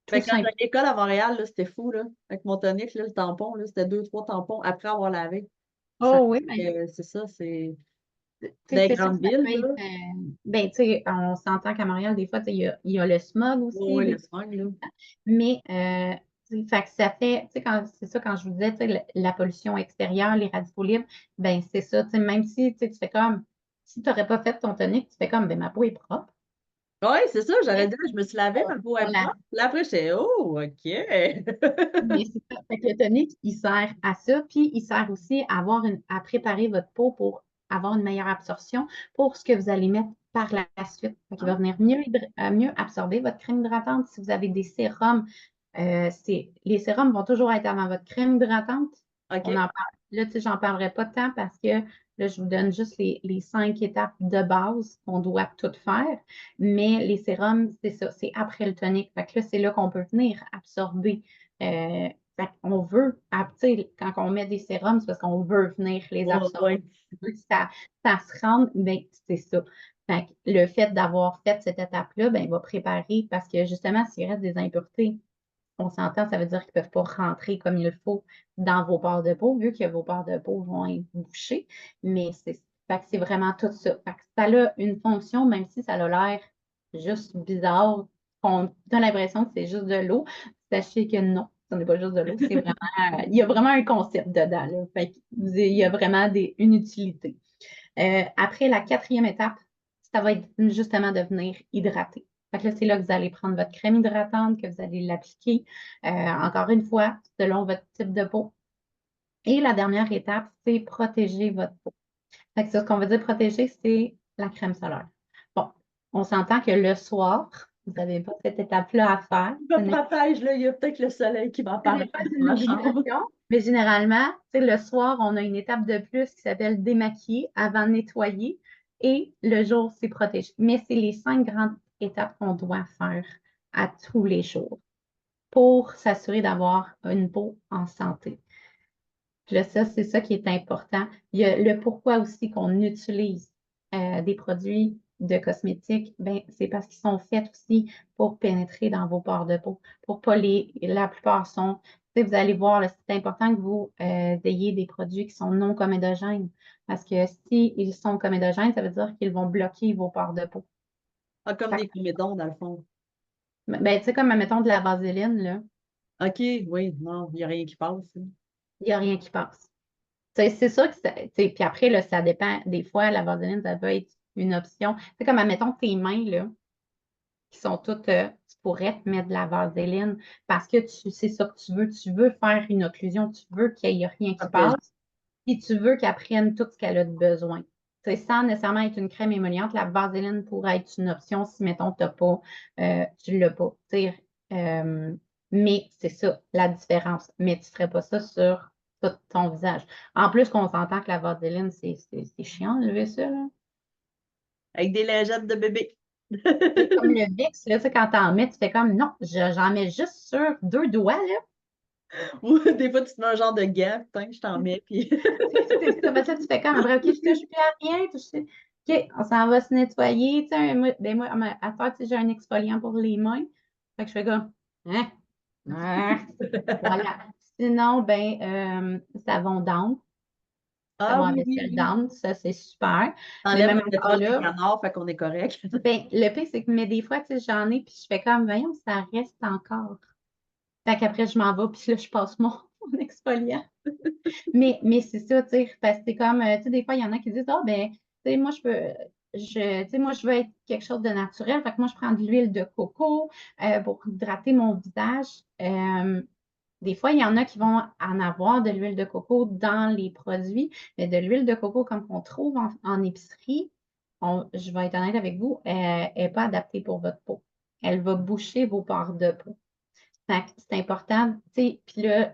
Tout Ben, quand j'étais simplement. à l'école à Montréal, là, c'était fou, là. Avec mon tonique, là, le tampon, là, c'était 2, 3 tampons après avoir lavé. Ça, Oh oui, mais c'est ça, c'est tu dans sais, les c'est sûr grandes que ça villes, peut être. là. Ben, tu sais, on s'entend qu'à Montréal, des fois, tu sais, il y a le smog Oui, aussi. oui, le smog, là. Mais tu sais, fait que ça fait, tu sais, c'est ça, quand je vous disais, tu sais, la pollution extérieure, les radicaux libres, ben c'est ça, tu sais, même si tu sais, tu fais comme, si tu n'aurais pas fait ton tonique, tu fais comme, ben ma peau est propre. Oui, c'est ça, j'allais Mais dire, je me suis lavée, on, ma peau on est la propre. Là, après, j'étais, oh, OK. Mais c'est ça. Fait que le tonique, il sert à ça, puis il sert aussi à préparer votre peau pour avoir une meilleure absorption pour ce que vous allez mettre par la suite. Fait qu'il va venir mieux absorber votre crème hydratante. Si vous avez des sérums, les sérums vont toujours être avant votre crème hydratante. On OK. en parle. Là, tu sais, j'en parlerai pas tant parce que là, je vous donne juste les 5 étapes de base qu'on doit toutes faire. Mais les sérums, c'est ça, c'est après le tonique. Fait que là, c'est là qu'on peut venir absorber. On veut, tu sais, quand on met des sérums, c'est parce qu'on veut venir les Oui, absorber. oui. On veut que ça se rende, ben, c'est ça. Fait que le fait d'avoir fait cette étape-là, ben, il va préparer parce que justement, s'il reste des impuretés, on s'entend, ça veut dire qu'ils ne peuvent pas rentrer comme il faut dans vos pores de peau, vu que vos pores de peau vont être bouchés. Mais fait que c'est vraiment tout ça. Fait que ça a une fonction, même si ça a l'air juste bizarre, qu'on a l'impression que c'est juste de l'eau. Sachez que non, ce n'est pas juste de l'eau. C'est vraiment, il y a vraiment un concept dedans, là. Fait il y a vraiment une utilité. Après la quatrième étape, ça va être justement de venir hydrater. Fait que là, c'est là que vous allez prendre votre crème hydratante, que vous allez l'appliquer. Encore une fois, selon votre type de peau. Et la dernière étape, c'est protéger votre peau. Fait que ça, ce qu'on veut dire protéger, c'est la crème solaire. Bon, on s'entend que le soir, vous n'avez pas cette étape-là à faire. Je me protège, là, il y a peut-être le soleil qui Ce n'est m'apparaît pas dans une ma chambre. obligation, mais généralement, tu sais, le soir, on a une étape de plus qui s'appelle démaquiller avant de nettoyer et le jour, c'est protéger. Mais c'est les 5 grandes étapes qu'on doit faire à tous les jours pour s'assurer d'avoir une peau en santé. Puis là, ça, c'est ça qui est important. Il y a le pourquoi aussi qu'on utilise des produits de cosmétiques, ben, c'est parce qu'ils sont faits aussi pour pénétrer dans vos pores de peau. Pour pas la plupart sont, tu sais, vous allez voir, là, c'est important que vous ayez des produits qui sont non comédogènes. Parce que s'ils sont comédogènes, ça veut dire qu'ils vont bloquer vos pores de peau. Ah, comme Fait des comédons, dans le fond. ben, tu sais, comme, mettons, de la vaseline, là, OK, oui, non, il n'y a rien qui passe, là. il n'y a rien qui passe. C'est sûr que puis après, là, ça dépend. Des fois, la vaseline, ça peut être une option. C'est comme, admettons, tes mains, là, qui sont toutes, tu pourrais te mettre de la vaseline parce que c'est ça que tu veux. Tu veux faire une occlusion, tu veux qu'il n'y ait rien qui Après, passe, puis tu veux qu'elle prenne tout ce qu'elle a de besoin. Sans nécessairement être une crème émolliente, la vaseline pourrait être une option si, mettons, tu ne l'as pas. Euh, mais c'est ça, la différence. Mais tu ne ferais pas ça sur tout ton visage. En plus qu'on s'entend que la vaseline, c'est chiant de lever ça, là. avec des lingettes de bébé. C'est comme le Vicks, là, tu sais, quand t'en mets, tu fais comme non, j'en mets juste sur 2 doigts, là. Ou des fois, tu te mets un genre de gant, putain, je t'en mets, puis C'est ça, ben, ça, tu fais comme après, OK, je touche plus à rien, OK, on s'en va se nettoyer. Tu sais, moi, à faire, tu sais, j'ai un exfoliant pour les mains. Fait que je fais comme hein? Ah, voilà. Sinon, savon d'âme, Ah savon à oui, oui, vaisselle oui. d'âme, ça, c'est super. Mais Enlève même le encore pétrole des là, canards, fait qu'on est correct. le pire, c'est que mais des fois, tu sais, j'en ai, puis je fais comme, voyons, ça reste encore. Fait qu'après, je m'en vais, puis là, je passe mon exfoliant. Mais c'est ça, tu sais, parce que c'est comme, tu sais, des fois, il y en a qui disent, ah, ben, tu sais, moi, tu sais, moi, je veux être quelque chose de naturel. Fait que moi, je prends de l'huile de coco pour hydrater mon visage. Des fois, il y en a qui vont en avoir de l'huile de coco dans les produits, mais de l'huile de coco comme on trouve en épicerie, je vais être honnête avec vous, elle n'est pas adaptée pour votre peau. Elle va boucher vos pores de peau. Fait que c'est important, tu sais, puis là,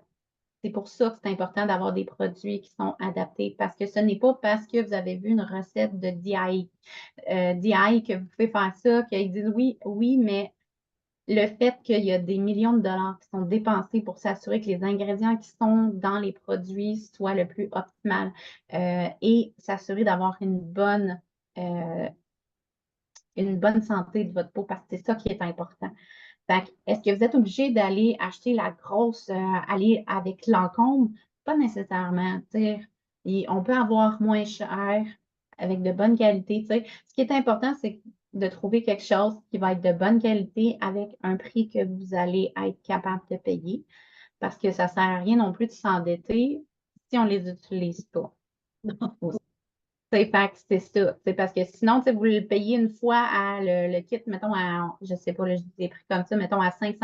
c'est pour ça que c'est important d'avoir des produits qui sont adaptés parce que ce n'est pas parce que vous avez vu une recette de DI que vous pouvez faire ça, qu'ils disent oui, oui, mais le fait qu'il y a des millions de dollars qui sont dépensés pour s'assurer que les ingrédients qui sont dans les produits soient le plus optimal et s'assurer d'avoir euh, une bonne santé de votre peau parce que c'est ça qui est important. Fait que, est-ce que vous êtes obligé d'aller acheter la grosse, aller avec Lancôme? Pas nécessairement. Tu sais. On peut avoir moins cher avec de bonne qualité. Tu sais. Ce qui est important, c'est de trouver quelque chose qui va être de bonne qualité avec un prix que vous allez être capable de payer. Parce que ça ne sert à rien non plus de s'endetter si on ne les utilise pas. Fait que c'est ça. C'est parce que sinon, tu sais, vous le payez une fois le kit, mettons, je sais pas, là, je dis des prix comme ça, mettons à 500$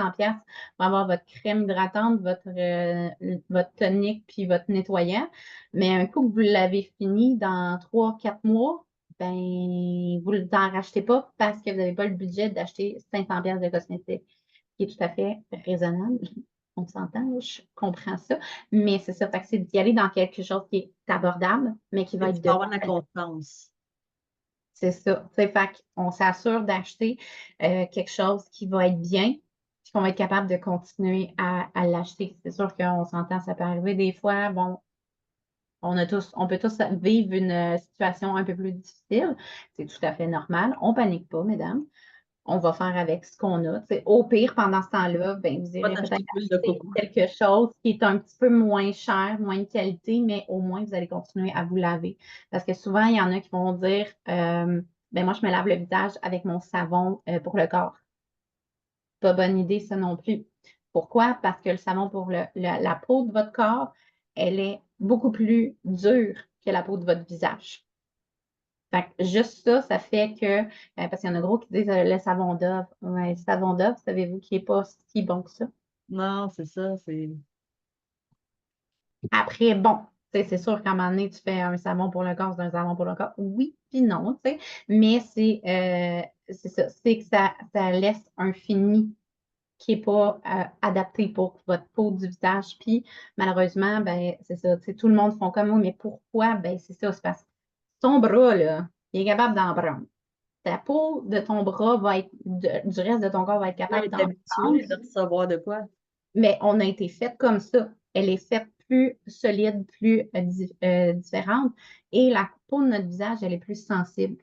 pour avoir votre crème hydratante, votre tonique puis votre nettoyant. Mais un coup que vous l'avez fini dans 3, 4 mois, ben, vous ne en rachetez pas parce que vous n'avez pas le budget d'acheter 500$ de cosmétiques, qui est tout à fait raisonnable. On s'entend, je comprends ça. Mais c'est ça, fait que c'est d'y aller dans quelque chose qui est abordable, mais qui va Tu être peux de avoir de la constance. c'est ça. Fait qu'on s'assure d'acheter quelque chose qui va être bien, puis qu'on va être capable de continuer à l'acheter. C'est sûr qu'on s'entend, ça peut arriver des fois. Bon, on peut tous vivre une situation un peu plus difficile. C'est tout à fait normal. On panique pas, mesdames. On va faire avec ce qu'on a. Au pire, pendant ce temps-là, ben, vous Pas irez peut-être t'acheter de l'huile de acheter coco. quelque chose qui est un petit peu moins cher, moins de qualité, mais au moins, vous allez continuer à vous laver. Parce que souvent, il y en a qui vont dire, ben moi, je me lave le visage avec mon savon pour le corps. Pas bonne idée, ça non plus. Pourquoi? Parce que le savon pour la peau de votre corps, elle est beaucoup plus dure que la peau de votre visage. Fait que juste ça, ça fait que, parce qu'il y en a gros qui disent le savon Dove. Ouais, le savon Dove, savez-vous qu'il n'est pas si bon que ça? Non, c'est ça, c'est. Après, bon, tu sais, c'est sûr qu'à un moment donné, tu fais un savon pour le corps, c'est un savon pour le corps. Oui, puis non, tu sais. Mais c'est ça, c'est que ça laisse un fini qui n'est pas adapté pour votre peau du visage. Puis malheureusement, ben, c'est ça, tu sais, tout le monde font comme moi, mais pourquoi? Ben, c'est ça, c'est parce que ton bras, là, il est capable d'en prendre. Ta peau de ton bras va être, du reste de ton corps va être On capable est d'en prendre, habitué de recevoir de quoi? mais on a été faite comme ça. Elle est faite plus solide, plus différente. Et la peau de notre visage, elle est plus sensible.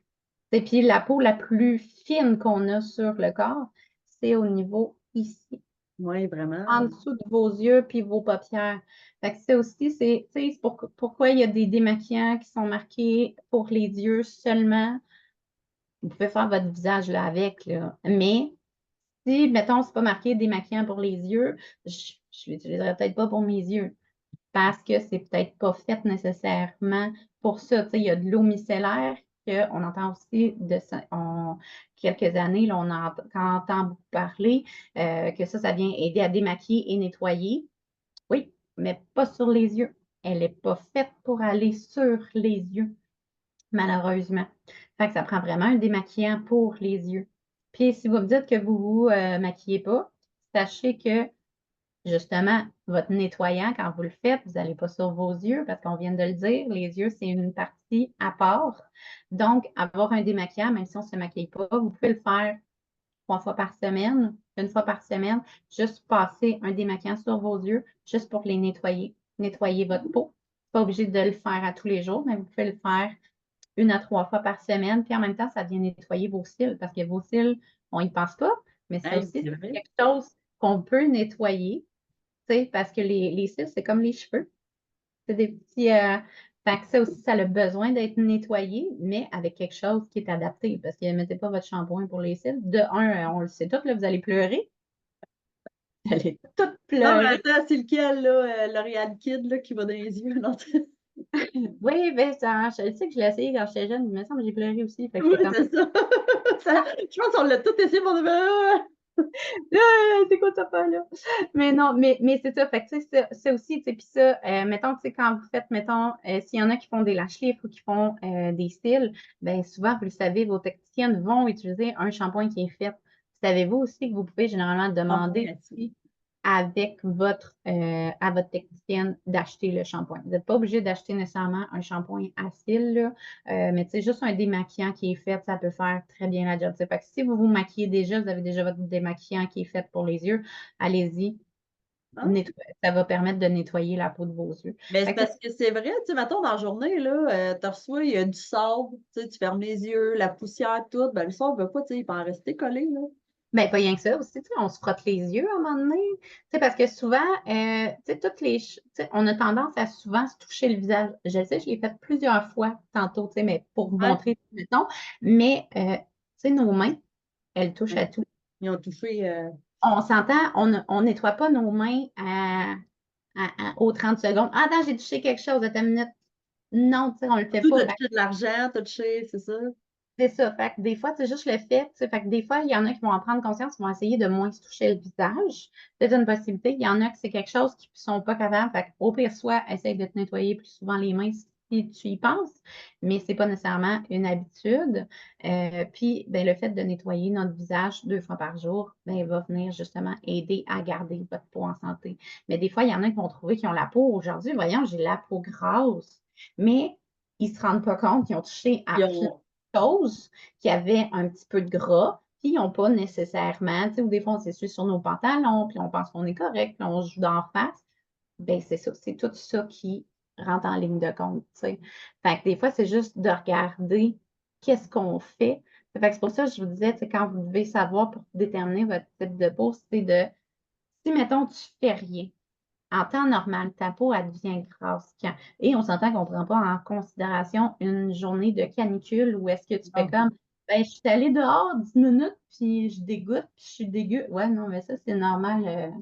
Et puis la peau la plus fine qu'on a sur le corps, c'est au niveau ici, Oui, vraiment. en dessous de vos yeux puis vos paupières. Fait que ça aussi, tu sais, pourquoi il y a des démaquillants qui sont marqués pour les yeux seulement. Vous pouvez faire votre visage là avec, là. Mais si, mettons, c'est pas marqué démaquillant pour les yeux, je l'utiliserai peut-être pas pour mes yeux. parce que c'est peut-être pas fait nécessairement pour ça. Tu sais, il y a de l'eau micellaire qu'on entend aussi de ça, quelques années, là, on entend beaucoup parler que ça vient aider à démaquiller et nettoyer. Oui, mais pas sur les yeux. Elle n'est pas faite pour aller sur les yeux, malheureusement. Fait que ça prend vraiment un démaquillant pour les yeux. Puis si vous me dites que vous vous maquillez pas, sachez que justement, votre nettoyant, quand vous le faites, vous n'allez pas sur vos yeux parce qu'on vient de le dire, les yeux, c'est une partie à part. Donc, avoir un démaquillant, même si on ne se maquille pas, vous pouvez le faire 3 fois par semaine, une fois par semaine, juste passer un démaquillant sur vos yeux, juste pour les nettoyer, nettoyer votre peau. Pas obligé de le faire à tous les jours, mais vous pouvez le faire 1 à 3 fois par semaine. Puis en même temps, ça vient nettoyer vos cils parce que vos cils, on n'y pense pas, mais ça Hey, aussi, c'est c'est vrai. quelque chose qu'on peut nettoyer, tu sais, parce que les cils, c'est comme les cheveux. C'est des petits. Fait que ça aussi, ça a besoin d'être nettoyé, mais avec quelque chose qui est adapté. Parce que ne mettez pas votre shampoing pour les cils. De un, on le sait tout, là, vous allez pleurer. Vous allez toutes Non, mais pleurer. attends, c'est lequel, là, L'Oréal Kid, là, qui va dans les yeux? Non, Oui, ben ça, je sais que je l'ai essayé quand j'étais jeune, mais il me semble que j'ai pleuré aussi. Fait que oui, j'étais comme, c'est ça. Je pense qu'on l'a tout essayé pour de vrai. ah, c'est quoi ça pas là? Mais non, mais c'est ça. Fait que, tu sais, ça aussi, tu sais, puis ça, mettons, tu sais, quand vous faites, mettons, s'il y en a qui font des lash lifts ou qui font des styles, ben souvent, vous le savez, vos techniciennes vont utiliser un shampoing qui est fait. Savez-vous aussi que vous pouvez généralement Shampoing demander acide. aussi avec à votre technicienne d'acheter le shampoing. Vous n'êtes pas obligé d'acheter nécessairement un shampoing à cils, là, mais tu sais, juste un démaquillant qui est fait, ça peut faire très bien la job. Fait que si vous vous maquillez déjà, vous avez déjà votre démaquillant qui est fait pour les yeux, allez-y. Ah, Ça va permettre de nettoyer la peau de vos yeux. mais c'est Fait que, parce que c'est vrai, tu sais, mettons, dans la journée, là, tu reçois, il y a du sable, tu sais, tu fermes les yeux, la poussière, tout, ben le sable veut pas, tu sais, il peut en rester collé, là. ben, pas rien que ça aussi, tu sais, on se frotte les yeux à un moment donné. Tu sais, parce que souvent, tu sais, tu sais, on a tendance à souvent se toucher le visage. Je le sais, je l'ai fait plusieurs fois tantôt, tu sais, mais pour vous Ouais. montrer, mettons. Mais, tu sais, nos mains, elles touchent à tout. Ils ont touché On s'entend, on nettoie pas nos mains aux 30 secondes. Ah, attends, j'ai touché quelque chose, attends une minute. Non, tu sais, on le fait surtout, pas. t'as touché de l'argent, t'as touché, c'est ça? C'est ça. Fait que des fois, c'est juste le fait. Tu sais, fait que des fois, il y en a qui vont en prendre conscience, qui vont essayer de moins se toucher le visage. C'est une possibilité. Il y en a que c'est quelque chose qui ne sont pas capables. Fait qu'au pire, soit essaye de te nettoyer plus souvent les mains si tu y penses, mais ce n'est pas nécessairement une habitude. Puis, ben, le fait de nettoyer notre visage 2 fois par jour, ben, va venir justement aider à garder votre peau en santé. Mais des fois, il y en a qui vont trouver qu'ils ont la peau aujourd'hui. Voyons, j'ai la peau grasse. Mais ils ne se rendent pas compte qu'ils ont touché à Ils plein ont choses qui avaient un petit peu de gras, puis ils n'ont pas nécessairement, tu sais, ou des fois on s'essuie sur nos pantalons, puis on pense qu'on est correct, puis on se joue d'en face. Ben c'est ça, c'est tout ça qui rentre en ligne de compte, tu sais. Fait que des fois, c'est juste de regarder qu'est-ce qu'on fait. Fait que c'est pour ça que je vous disais, tu sais, quand vous devez savoir pour déterminer votre type de peau, c'est de, si mettons, tu fais rien, en temps normal, ta peau, elle devient grasse quand? Et on s'entend qu'on ne prend pas en considération une journée de canicule où est-ce que tu fais non. comme, ben, je suis allée dehors 10 minutes, puis je dégoûte, puis je suis dégueu. Ouais, non, mais ça, c'est normal.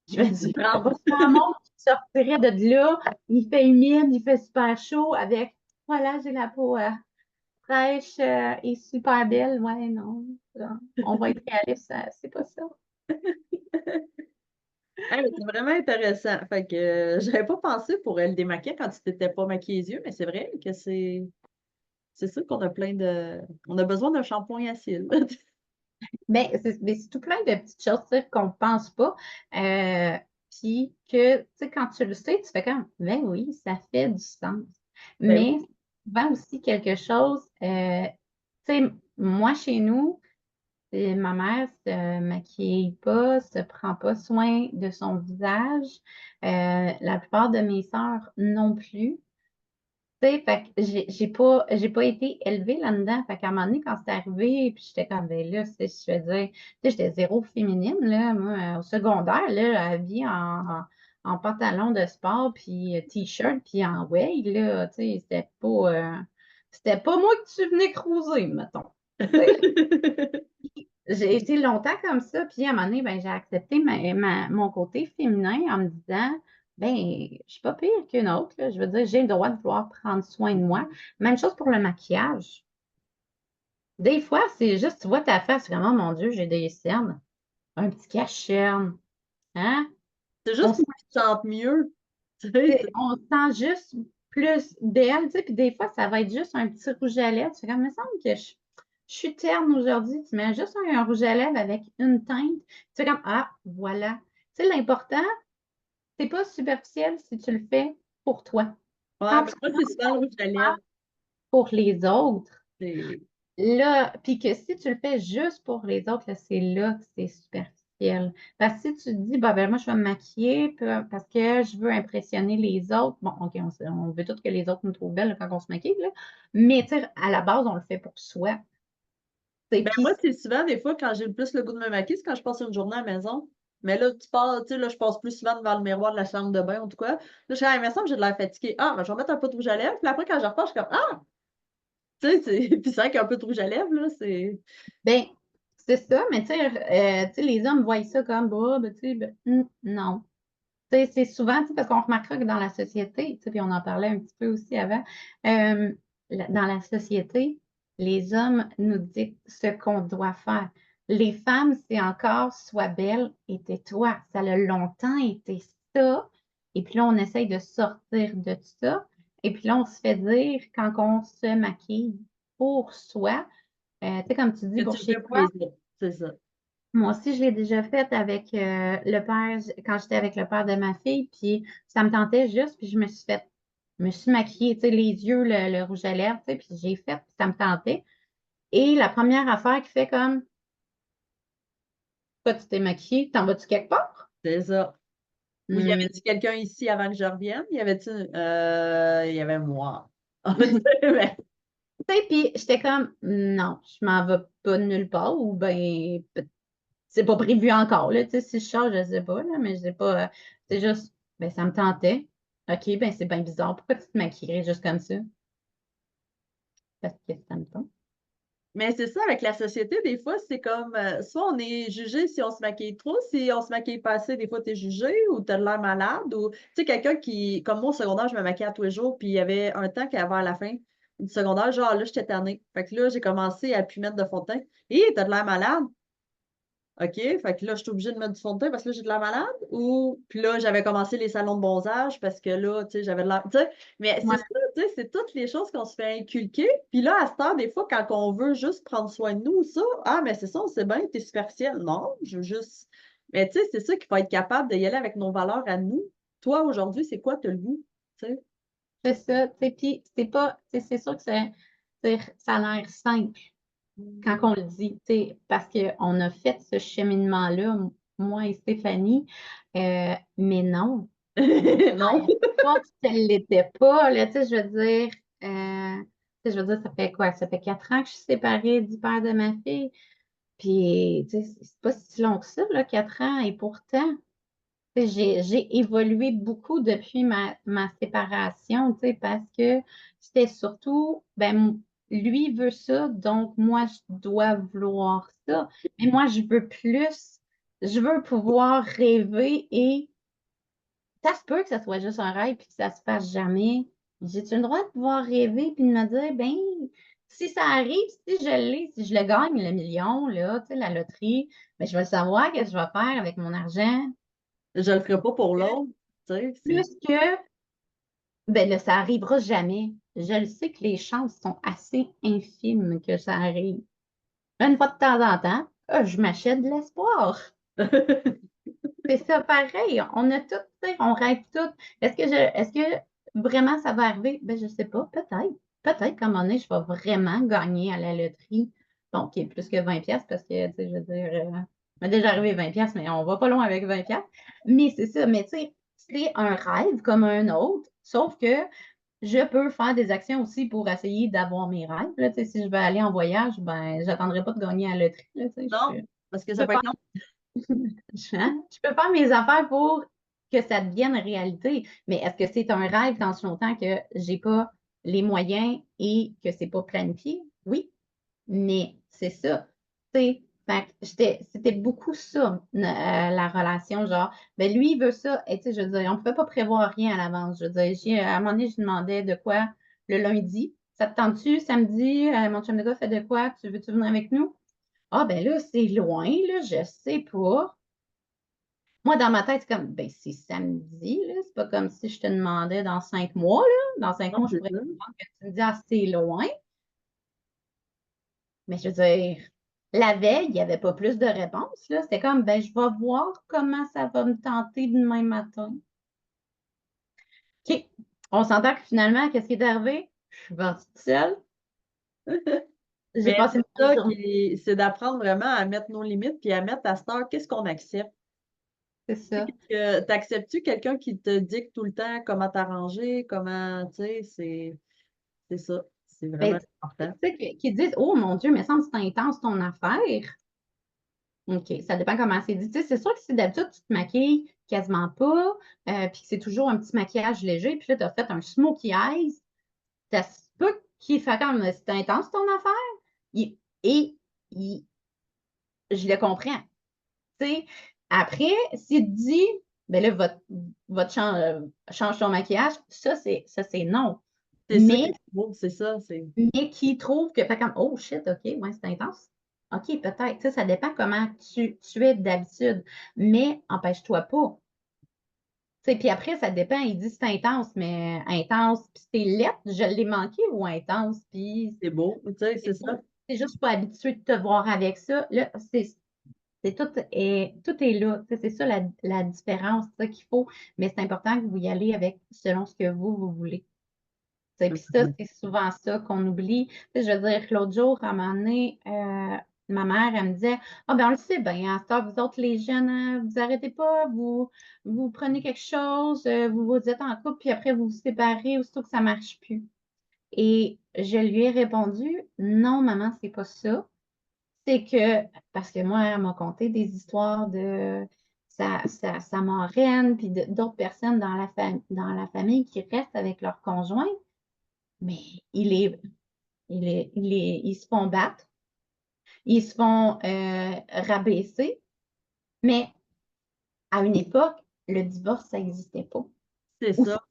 Je veux dire, il n'y a pas grand monde qui sortirait de là. Il fait humide, il fait super chaud avec, voilà, j'ai la peau fraîche et super belle. Ouais, non. Non. On va être réaliste, c'est pas ça. Hey, mais c'est vraiment intéressant. Fait que j'avais pas pensé pour le démaquiller quand tu t'étais pas maquillé les yeux, mais c'est vrai que c'est sûr qu'on a plein de. On a besoin d'un shampoing à cils. Mais c'est tout plein de petites choses tu sais, qu'on ne pense pas. Puis que, tu sais, quand tu le sais, tu fais comme, ben oui, ça fait du sens. Ben Mais souvent aussi quelque chose, tu sais, moi, chez nous, ma mère se maquille pas, se prend pas soin de son visage. La plupart de mes sœurs non plus. Tu sais, fait que j'ai pas été élevée là-dedans. Fait qu'à un moment donné, quand c'est arrivé, puis j'étais comme, ben là, je veux dire, tu sais, j'étais zéro féminine, là, moi, au secondaire, là, habillée en pantalon de sport, puis t-shirt, puis en way, là, tu sais, c'était pas moi que tu venais cruiser, mettons. Tu sais, oui. j'ai été longtemps comme ça, puis à un moment donné, ben, j'ai accepté mon côté féminin en me disant, ben, je suis pas pire qu'une autre, là. Je veux dire, j'ai le droit de vouloir prendre soin de moi. Même chose pour le maquillage. Des fois, c'est juste, tu vois ta face, vraiment, mon Dieu, j'ai des cernes. Un petit cache-cerne. Hein? C'est On, juste s- pour qu'ils se sentent mieux. Tu sais, on se sent juste plus belle, tu sais, puis des fois, ça va être juste un petit rouge à lèvres. Tu fais comme, il me semble que je suis terne aujourd'hui. Tu mets juste un rouge à lèvres avec une teinte. Tu fais comme, ah, voilà. Tu sais, l'important, c'est pas superficiel si tu le fais pour toi. ouais, Quand ben tu moi, c'est souvent le rouge à lèvres. pour les autres, C'est- là, puis que si tu le fais juste pour les autres, là, c'est là que c'est superficiel. Parce que si tu te dis, bah, ben, moi, je vais me maquiller parce que je veux impressionner les autres. Bon, OK, on veut tous que les autres nous trouvent belles quand on se maquille, là. Mais, tu sais, à la base, on le fait pour soi. Ben, Puis, moi, c'est souvent, des fois, quand j'ai le plus le goût de me maquiller, c'est quand je passe une journée à la maison. Mais là, tu pars, tu sais, là, je passe plus souvent devant le miroir de la chambre de bain, en tout cas. Là, je suis à la maison, j'ai de l'air fatiguée. Ah, ben, je vais mettre un peu de rouge à lèvres. Puis après, quand je repars, je suis comme, ah, tu sais, puis c'est vrai qu'un peu de rouge à lèvres, là, c'est. ben, c'est ça, mais tu sais, les hommes voient ça comme, bah, ben, tu sais, ben, non. Tu sais, c'est souvent, tu sais, parce qu'on remarquera que dans la société, tu sais, puis on en parlait un petit peu aussi avant, euh, dans la société, les hommes nous disent ce qu'on doit faire. Les femmes, c'est encore sois belle et tais-toi. Ça a longtemps été ça. Et puis là, on essaye de sortir de ça. Et puis là, on se fait dire quand on se maquille pour soi, tu sais, comme tu dis, Que pour tu le chez fais pour toi, les autres. C'est ça. moi aussi, je l'ai déjà fait avec le père, quand j'étais avec le père de ma fille, puis ça me tentait juste, puis je me suis maquillée, tu sais, les yeux, le rouge à lèvres, tu sais, puis j'ai fait, puis ça me tentait. Et la première affaire qui fait comme, toi, tu t'es maquillée, t'en vas-tu quelque part? C'est ça. Ou y Hmm. avait-tu quelqu'un ici avant que je revienne? Y avait-tu. Il y avait moi. Mais Tu sais, puis j'étais comme, non, je m'en vais pas nulle part, ou ben, c'est pas prévu encore, là, tu sais, si je change, je sais pas, là, mais je sais pas, c'est juste, ben, ça me tentait. OK, ben, c'est bien bizarre. Pourquoi tu te maquillerais juste comme ça? Parce que ça me tente. Mais c'est ça, avec la société, des fois, c'est comme, soit on est jugé si on se maquille trop, si on se maquille pas assez, des fois, tu es jugé ou tu as l'air malade ou, tu sais, quelqu'un qui, comme moi, au secondaire, je me maquillais à tous les jours, puis il y avait un temps qu'à la fin du secondaire, genre, là, j'étais tannée. Fait que là, j'ai commencé à plus mettre de fond de teint. Et t'as de l'air malade? OK, fait que là, je suis obligée de mettre du fond de teint parce que là, j'ai de la malade ou puis là, j'avais commencé les salons de bronzage parce que là, tu sais, j'avais de l'air tu sais? Mais c'est Ouais, ça, tu sais, c'est toutes les choses qu'on se fait inculquer. Puis là, à cette heure, des fois, quand on veut juste prendre soin de nous, ça, ah, mais c'est ça, on sait bien, t'es superficiel. Non, je veux juste. Mais tu sais, c'est ça qu'il faut être capable d'y aller avec nos valeurs à nous. Toi, aujourd'hui, c'est quoi, t'as le goût? Tu sais? c'est ça. Tu sais, puis c'est pas, tu sais, c'est sûr que ça a l'air simple quand on le dit, tu sais, parce qu'on a fait ce cheminement-là, moi et Stéphanie, mais non. Non? Pas que ça ne l'était pas, là, tu sais, je veux dire, tu sais, je veux dire, ça fait quoi? Ça fait 4 ans que je suis séparée du père de ma fille. Puis, tu sais, c'est pas si long que ça, là, 4 ans. Et pourtant, tu sais, j'ai évolué beaucoup depuis ma séparation, tu sais, parce que c'était surtout, ben, lui veut ça, donc moi, je dois vouloir ça. Mais moi, je veux plus. Je veux pouvoir rêver et ça se peut que ça soit juste un rêve puis que ça se fasse jamais. J'ai-tu le droit de pouvoir rêver puis de me dire, ben, si ça arrive, si je l'ai, si je le gagne, le million, là, tu sais, la loterie, ben, je vais savoir qu'est-ce que je vais faire avec mon argent. Je le ferai pas pour l'autre. Tu sais, c'est. Plus que, ben, là, ça arrivera jamais. Je le sais que les chances sont assez infimes que ça arrive. Une fois de temps en temps, je m'achète de l'espoir. C'est ça, pareil. On a tout, tu sais, on rêve tout. Est-ce que vraiment ça va arriver? Ben, je sais pas. Peut-être. Peut-être qu'à un moment donné, je vais vraiment gagner à la loterie. Bon, qui est plus que 20 pièces parce que, tu sais, je veux dire, m'est déjà arrivé 20 pièces, mais on va pas loin avec 20 pièces. Mais c'est ça. Mais tu sais, c'est un rêve comme un autre, sauf que je peux faire des actions aussi pour essayer d'avoir mes rêves. Là, tu sais, si je veux aller en voyage, ben, j'attendrai pas de gagner à la loterie. Là, tu sais, Non, parce que je ça peux peut être long. je peux faire mes affaires pour que ça devienne réalité. Mais est-ce que c'est un rêve dans ce longtemps que j'ai pas les moyens et que c'est pas planifié? Oui, mais c'est ça. Tu sais, Fait que c'était beaucoup ça, la relation, genre, ben lui, il veut ça, et tu sais, je veux dire, on ne pouvait pas prévoir rien à l'avance. Je veux dire, à un moment donné, je lui demandais de quoi le lundi. Ça te tente-tu, samedi, mon chum de gars fait de quoi? Veux-tu venir avec nous? Ah, ben là, c'est loin, là, je sais pas. Moi, dans ma tête, c'est comme, ben, c'est samedi, là. C'est pas comme si je te demandais dans 5 mois, là. Dans cinq Non, mois, je c'est pourrais ça. comprendre que tu me dis, ah, c'est loin. Mais je veux dire, la veille, il n'y avait pas plus de réponses, là. C'était comme, ben, je vais voir comment ça va me tenter demain matin. OK. On s'entend que finalement, qu'est-ce qui est arrivé? Je suis partie toute seule. J'ai Mais passé c'est une ça journée. c'est d'apprendre vraiment à mettre nos limites puis à mettre à cette heure, qu'est-ce qu'on accepte? C'est Tu ça. sais, t'acceptes-tu quelqu'un qui te dicte tout le temps comment t'arranger, comment, tu sais, c'est ça. C'est Ben, vraiment tu important. sais, qui disent, oh mon Dieu, mais ça me semble que c'est intense ton affaire. OK, ça dépend comment c'est dit. Tu sais, c'est sûr que si d'habitude, tu te maquilles quasiment pas, puis que c'est toujours un petit maquillage léger, puis là, tu as fait un smokey eyes, ça se peut qu'il fait comme, c'est intense ton affaire. Il- et il- je le comprends. Tu sais, après, s'il te dit, ben là, change ton maquillage, ça, c'est non. C'est ça qui Mais, est beau, c'est ça, c'est mais qui trouve que, fait comme, oh shit, OK, ouais, c'est intense. OK, peut-être. Tu sais, ça dépend comment tu es d'habitude. Mais empêche-toi pas. Tu sais, puis après, ça dépend. Il dit c'est intense, mais intense, puis c'est lettre, je l'ai manqué ou intense, puis c'est beau, tu sais, c'est c'est ça. beau. C'est juste pas habitué de te voir avec ça. Là, tout est là. Tu sais, c'est ça la différence, c'est ça qu'il faut. Mais c'est important que vous y allez avec selon ce que vous voulez. Tu sais, puis ça, Mhm. c'est souvent ça qu'on oublie. Tu sais, je veux dire, l'autre jour, à un moment donné, ma mère, elle me disait, ah ben on le sait bien, à cette heure, vous autres, les jeunes, hein, vous arrêtez pas, vous prenez quelque chose, vous êtes en couple, puis après vous vous séparez aussitôt que ça marche plus. Et je lui ai répondu, non, maman, c'est pas ça. C'est que, parce que moi, elle m'a conté des histoires de sa marraine, puis d'autres personnes dans la famille qui restent avec leur conjoint, mais ils se font battre, ils se font rabaisser, mais à une époque, le divorce, ça n'existait pas. C'est Ou ça.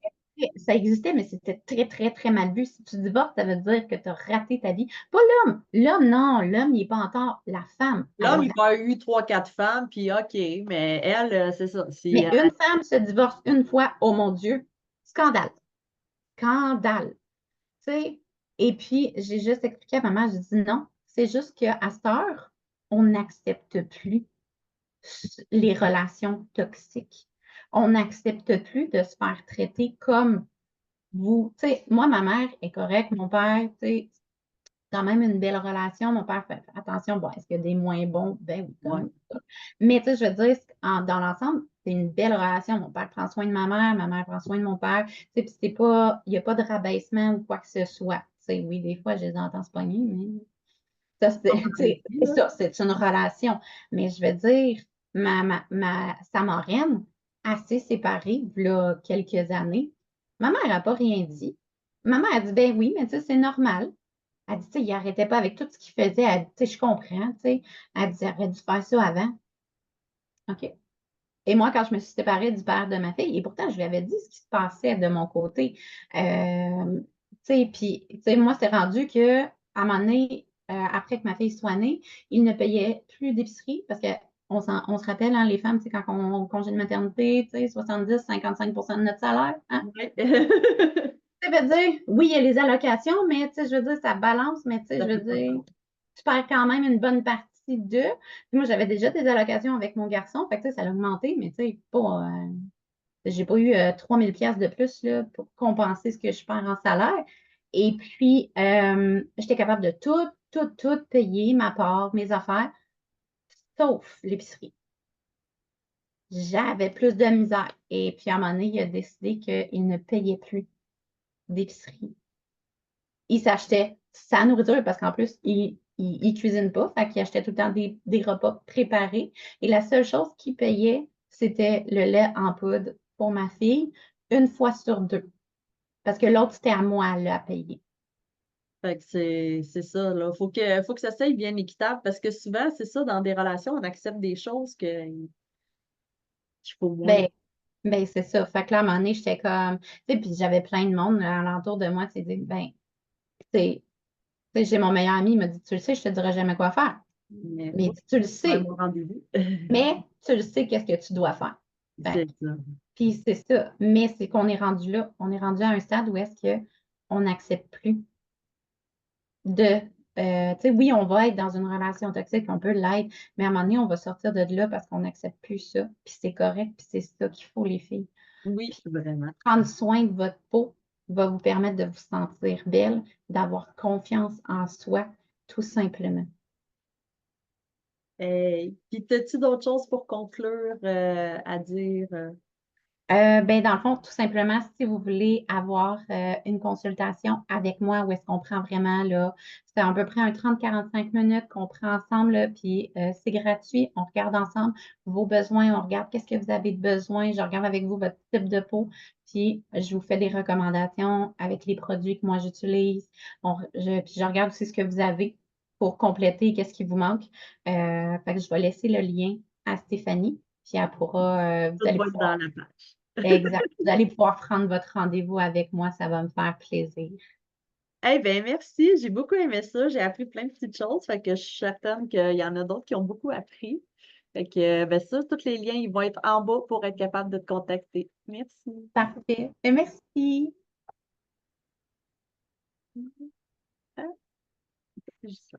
ça existait, mais c'était très, très, très mal vu. Si tu divorces, ça veut dire que tu as raté ta vie. Pas l'homme. L'homme, non, l'homme, il n'est pas en tort. La femme, elle L'homme, a il peut avoir eu trois, quatre femmes, puis OK, mais elle, c'est ça. Mais une femme se divorce une fois, oh mon Dieu, scandale, scandale. Tu sais, et puis j'ai juste expliqué à maman, je dis non, c'est juste qu'à cette heure, on n'accepte plus les relations toxiques. On n'accepte plus de se faire traiter comme vous. Tu sais, moi, ma mère est correcte, mon père, tu sais, quand même une belle relation. Mon père fait attention, bon, est-ce qu'il y a des moins bons? Ben oui, ouais. comme ça. Mais tu sais, je veux dire, dans l'ensemble, c'est une belle relation. Mon père prend soin de ma mère prend soin de mon père. Tu sais, puis c'est pas, il n'y a pas de rabaissement ou quoi que ce soit. Tu sais, oui, des fois, je les entends se pogner, mais ça, c'est, tu sais, c'est ça, c'est une relation. Mais je veux dire, sa marraine, elle s'est séparée, il y a quelques années. Ma mère n'a pas rien dit. Ma mère a dit, ben oui, mais tu sais, c'est normal. Elle dit, tu sais, il n'arrêtait pas avec tout ce qu'il faisait. Elle dit, tu sais, je comprends, tu sais. Elle dit, j'aurais dû faire ça avant. OK. Et moi, quand je me suis séparée du père de ma fille, et pourtant, je lui avais dit ce qui se passait de mon côté. Tu sais, puis, tu sais, moi, c'est rendu que, à un moment donné, après que ma fille soit née, il ne payait plus d'épicerie parce que on se rappelle, hein, les femmes, tu sais, quand on congé de maternité, tu sais, 70-55% de notre salaire, hein? Ouais. Ça veut dire, oui, il y a les allocations, mais tu sais, je veux dire, ça balance, mais tu sais, Ça je veux fait pas dire, trop. tu perds quand même une bonne partie de. Puis moi, j'avais déjà des allocations avec mon garçon, fait que tu sais, ça a augmenté, mais tu sais, pas, j'ai pas eu 3000 pièces de plus là, pour compenser ce que je perds en salaire. Et puis, j'étais capable de tout, tout, tout payer, ma part, mes affaires, sauf l'épicerie. J'avais plus de misère. Et puis, à un moment donné, il a décidé qu'il ne payait plus d'épicerie. Il s'achetait sa nourriture parce qu'en plus, il cuisine pas. Fait qu'il achetait tout le temps des repas préparés. Et la seule chose qu'il payait, c'était le lait en poudre pour ma fille, une fois sur deux. Parce que l'autre, c'était à moi là, à payer. Fait que c'est ça, là. Faut que ça soit bien équitable parce que souvent, c'est ça, dans des relations, on accepte des choses qu'il faut moins. Ben, ben c'est ça. Fait que là, à un moment donné, j'étais comme, tu sais, puis j'avais plein de monde alentour de moi, tu sais, dit, ben, tu sais, j'ai mon meilleur ami, il m'a dit, tu le sais, je te dirai jamais quoi faire. Mais Mais il dit, tu le ouais, sais, mon rendez-vous. mais tu le sais, qu'est-ce que tu dois faire. Fait C'est ça. puis c'est ça. Mais c'est qu'on est rendu là. On est rendu à un stade où est-ce que on n'accepte plus de. Tu sais, oui, on va être dans une relation toxique, on peut l'être, mais à un moment donné, on va sortir de là parce qu'on n'accepte plus ça. Puis c'est correct, puis c'est ça qu'il faut, les filles. Oui, vraiment. Prendre soin de votre peau va vous permettre de vous sentir belle, d'avoir confiance en soi, tout simplement. Puis, as-tu d'autres choses pour conclure à dire? Ben, dans le fond, tout simplement, si vous voulez avoir une consultation avec moi, où est-ce qu'on prend vraiment, là, c'est à peu près un 30-45 minutes qu'on prend ensemble, là, puis c'est gratuit. On regarde ensemble vos besoins, on regarde qu'est-ce que vous avez de besoin, je regarde avec vous votre type de peau, puis je vous fais des recommandations avec les produits que moi j'utilise. Puis je regarde aussi ce que vous avez pour compléter qu'est-ce qui vous manque. Fait que je vais laisser le lien à Stéphanie, puis elle pourra, vous Tout allez va être pouvoir. dans la page. Exact. Vous allez pouvoir prendre votre rendez-vous avec moi, ça va me faire plaisir. Eh bien, merci. J'ai beaucoup aimé ça. J'ai appris plein de petites choses. Fait que je suis certaine qu'il y en a d'autres qui ont beaucoup appris. Fait que, ben ça, tous les liens, ils vont être en bas pour être capable de te contacter. Merci. Parfait. Et merci. Ah, juste ça.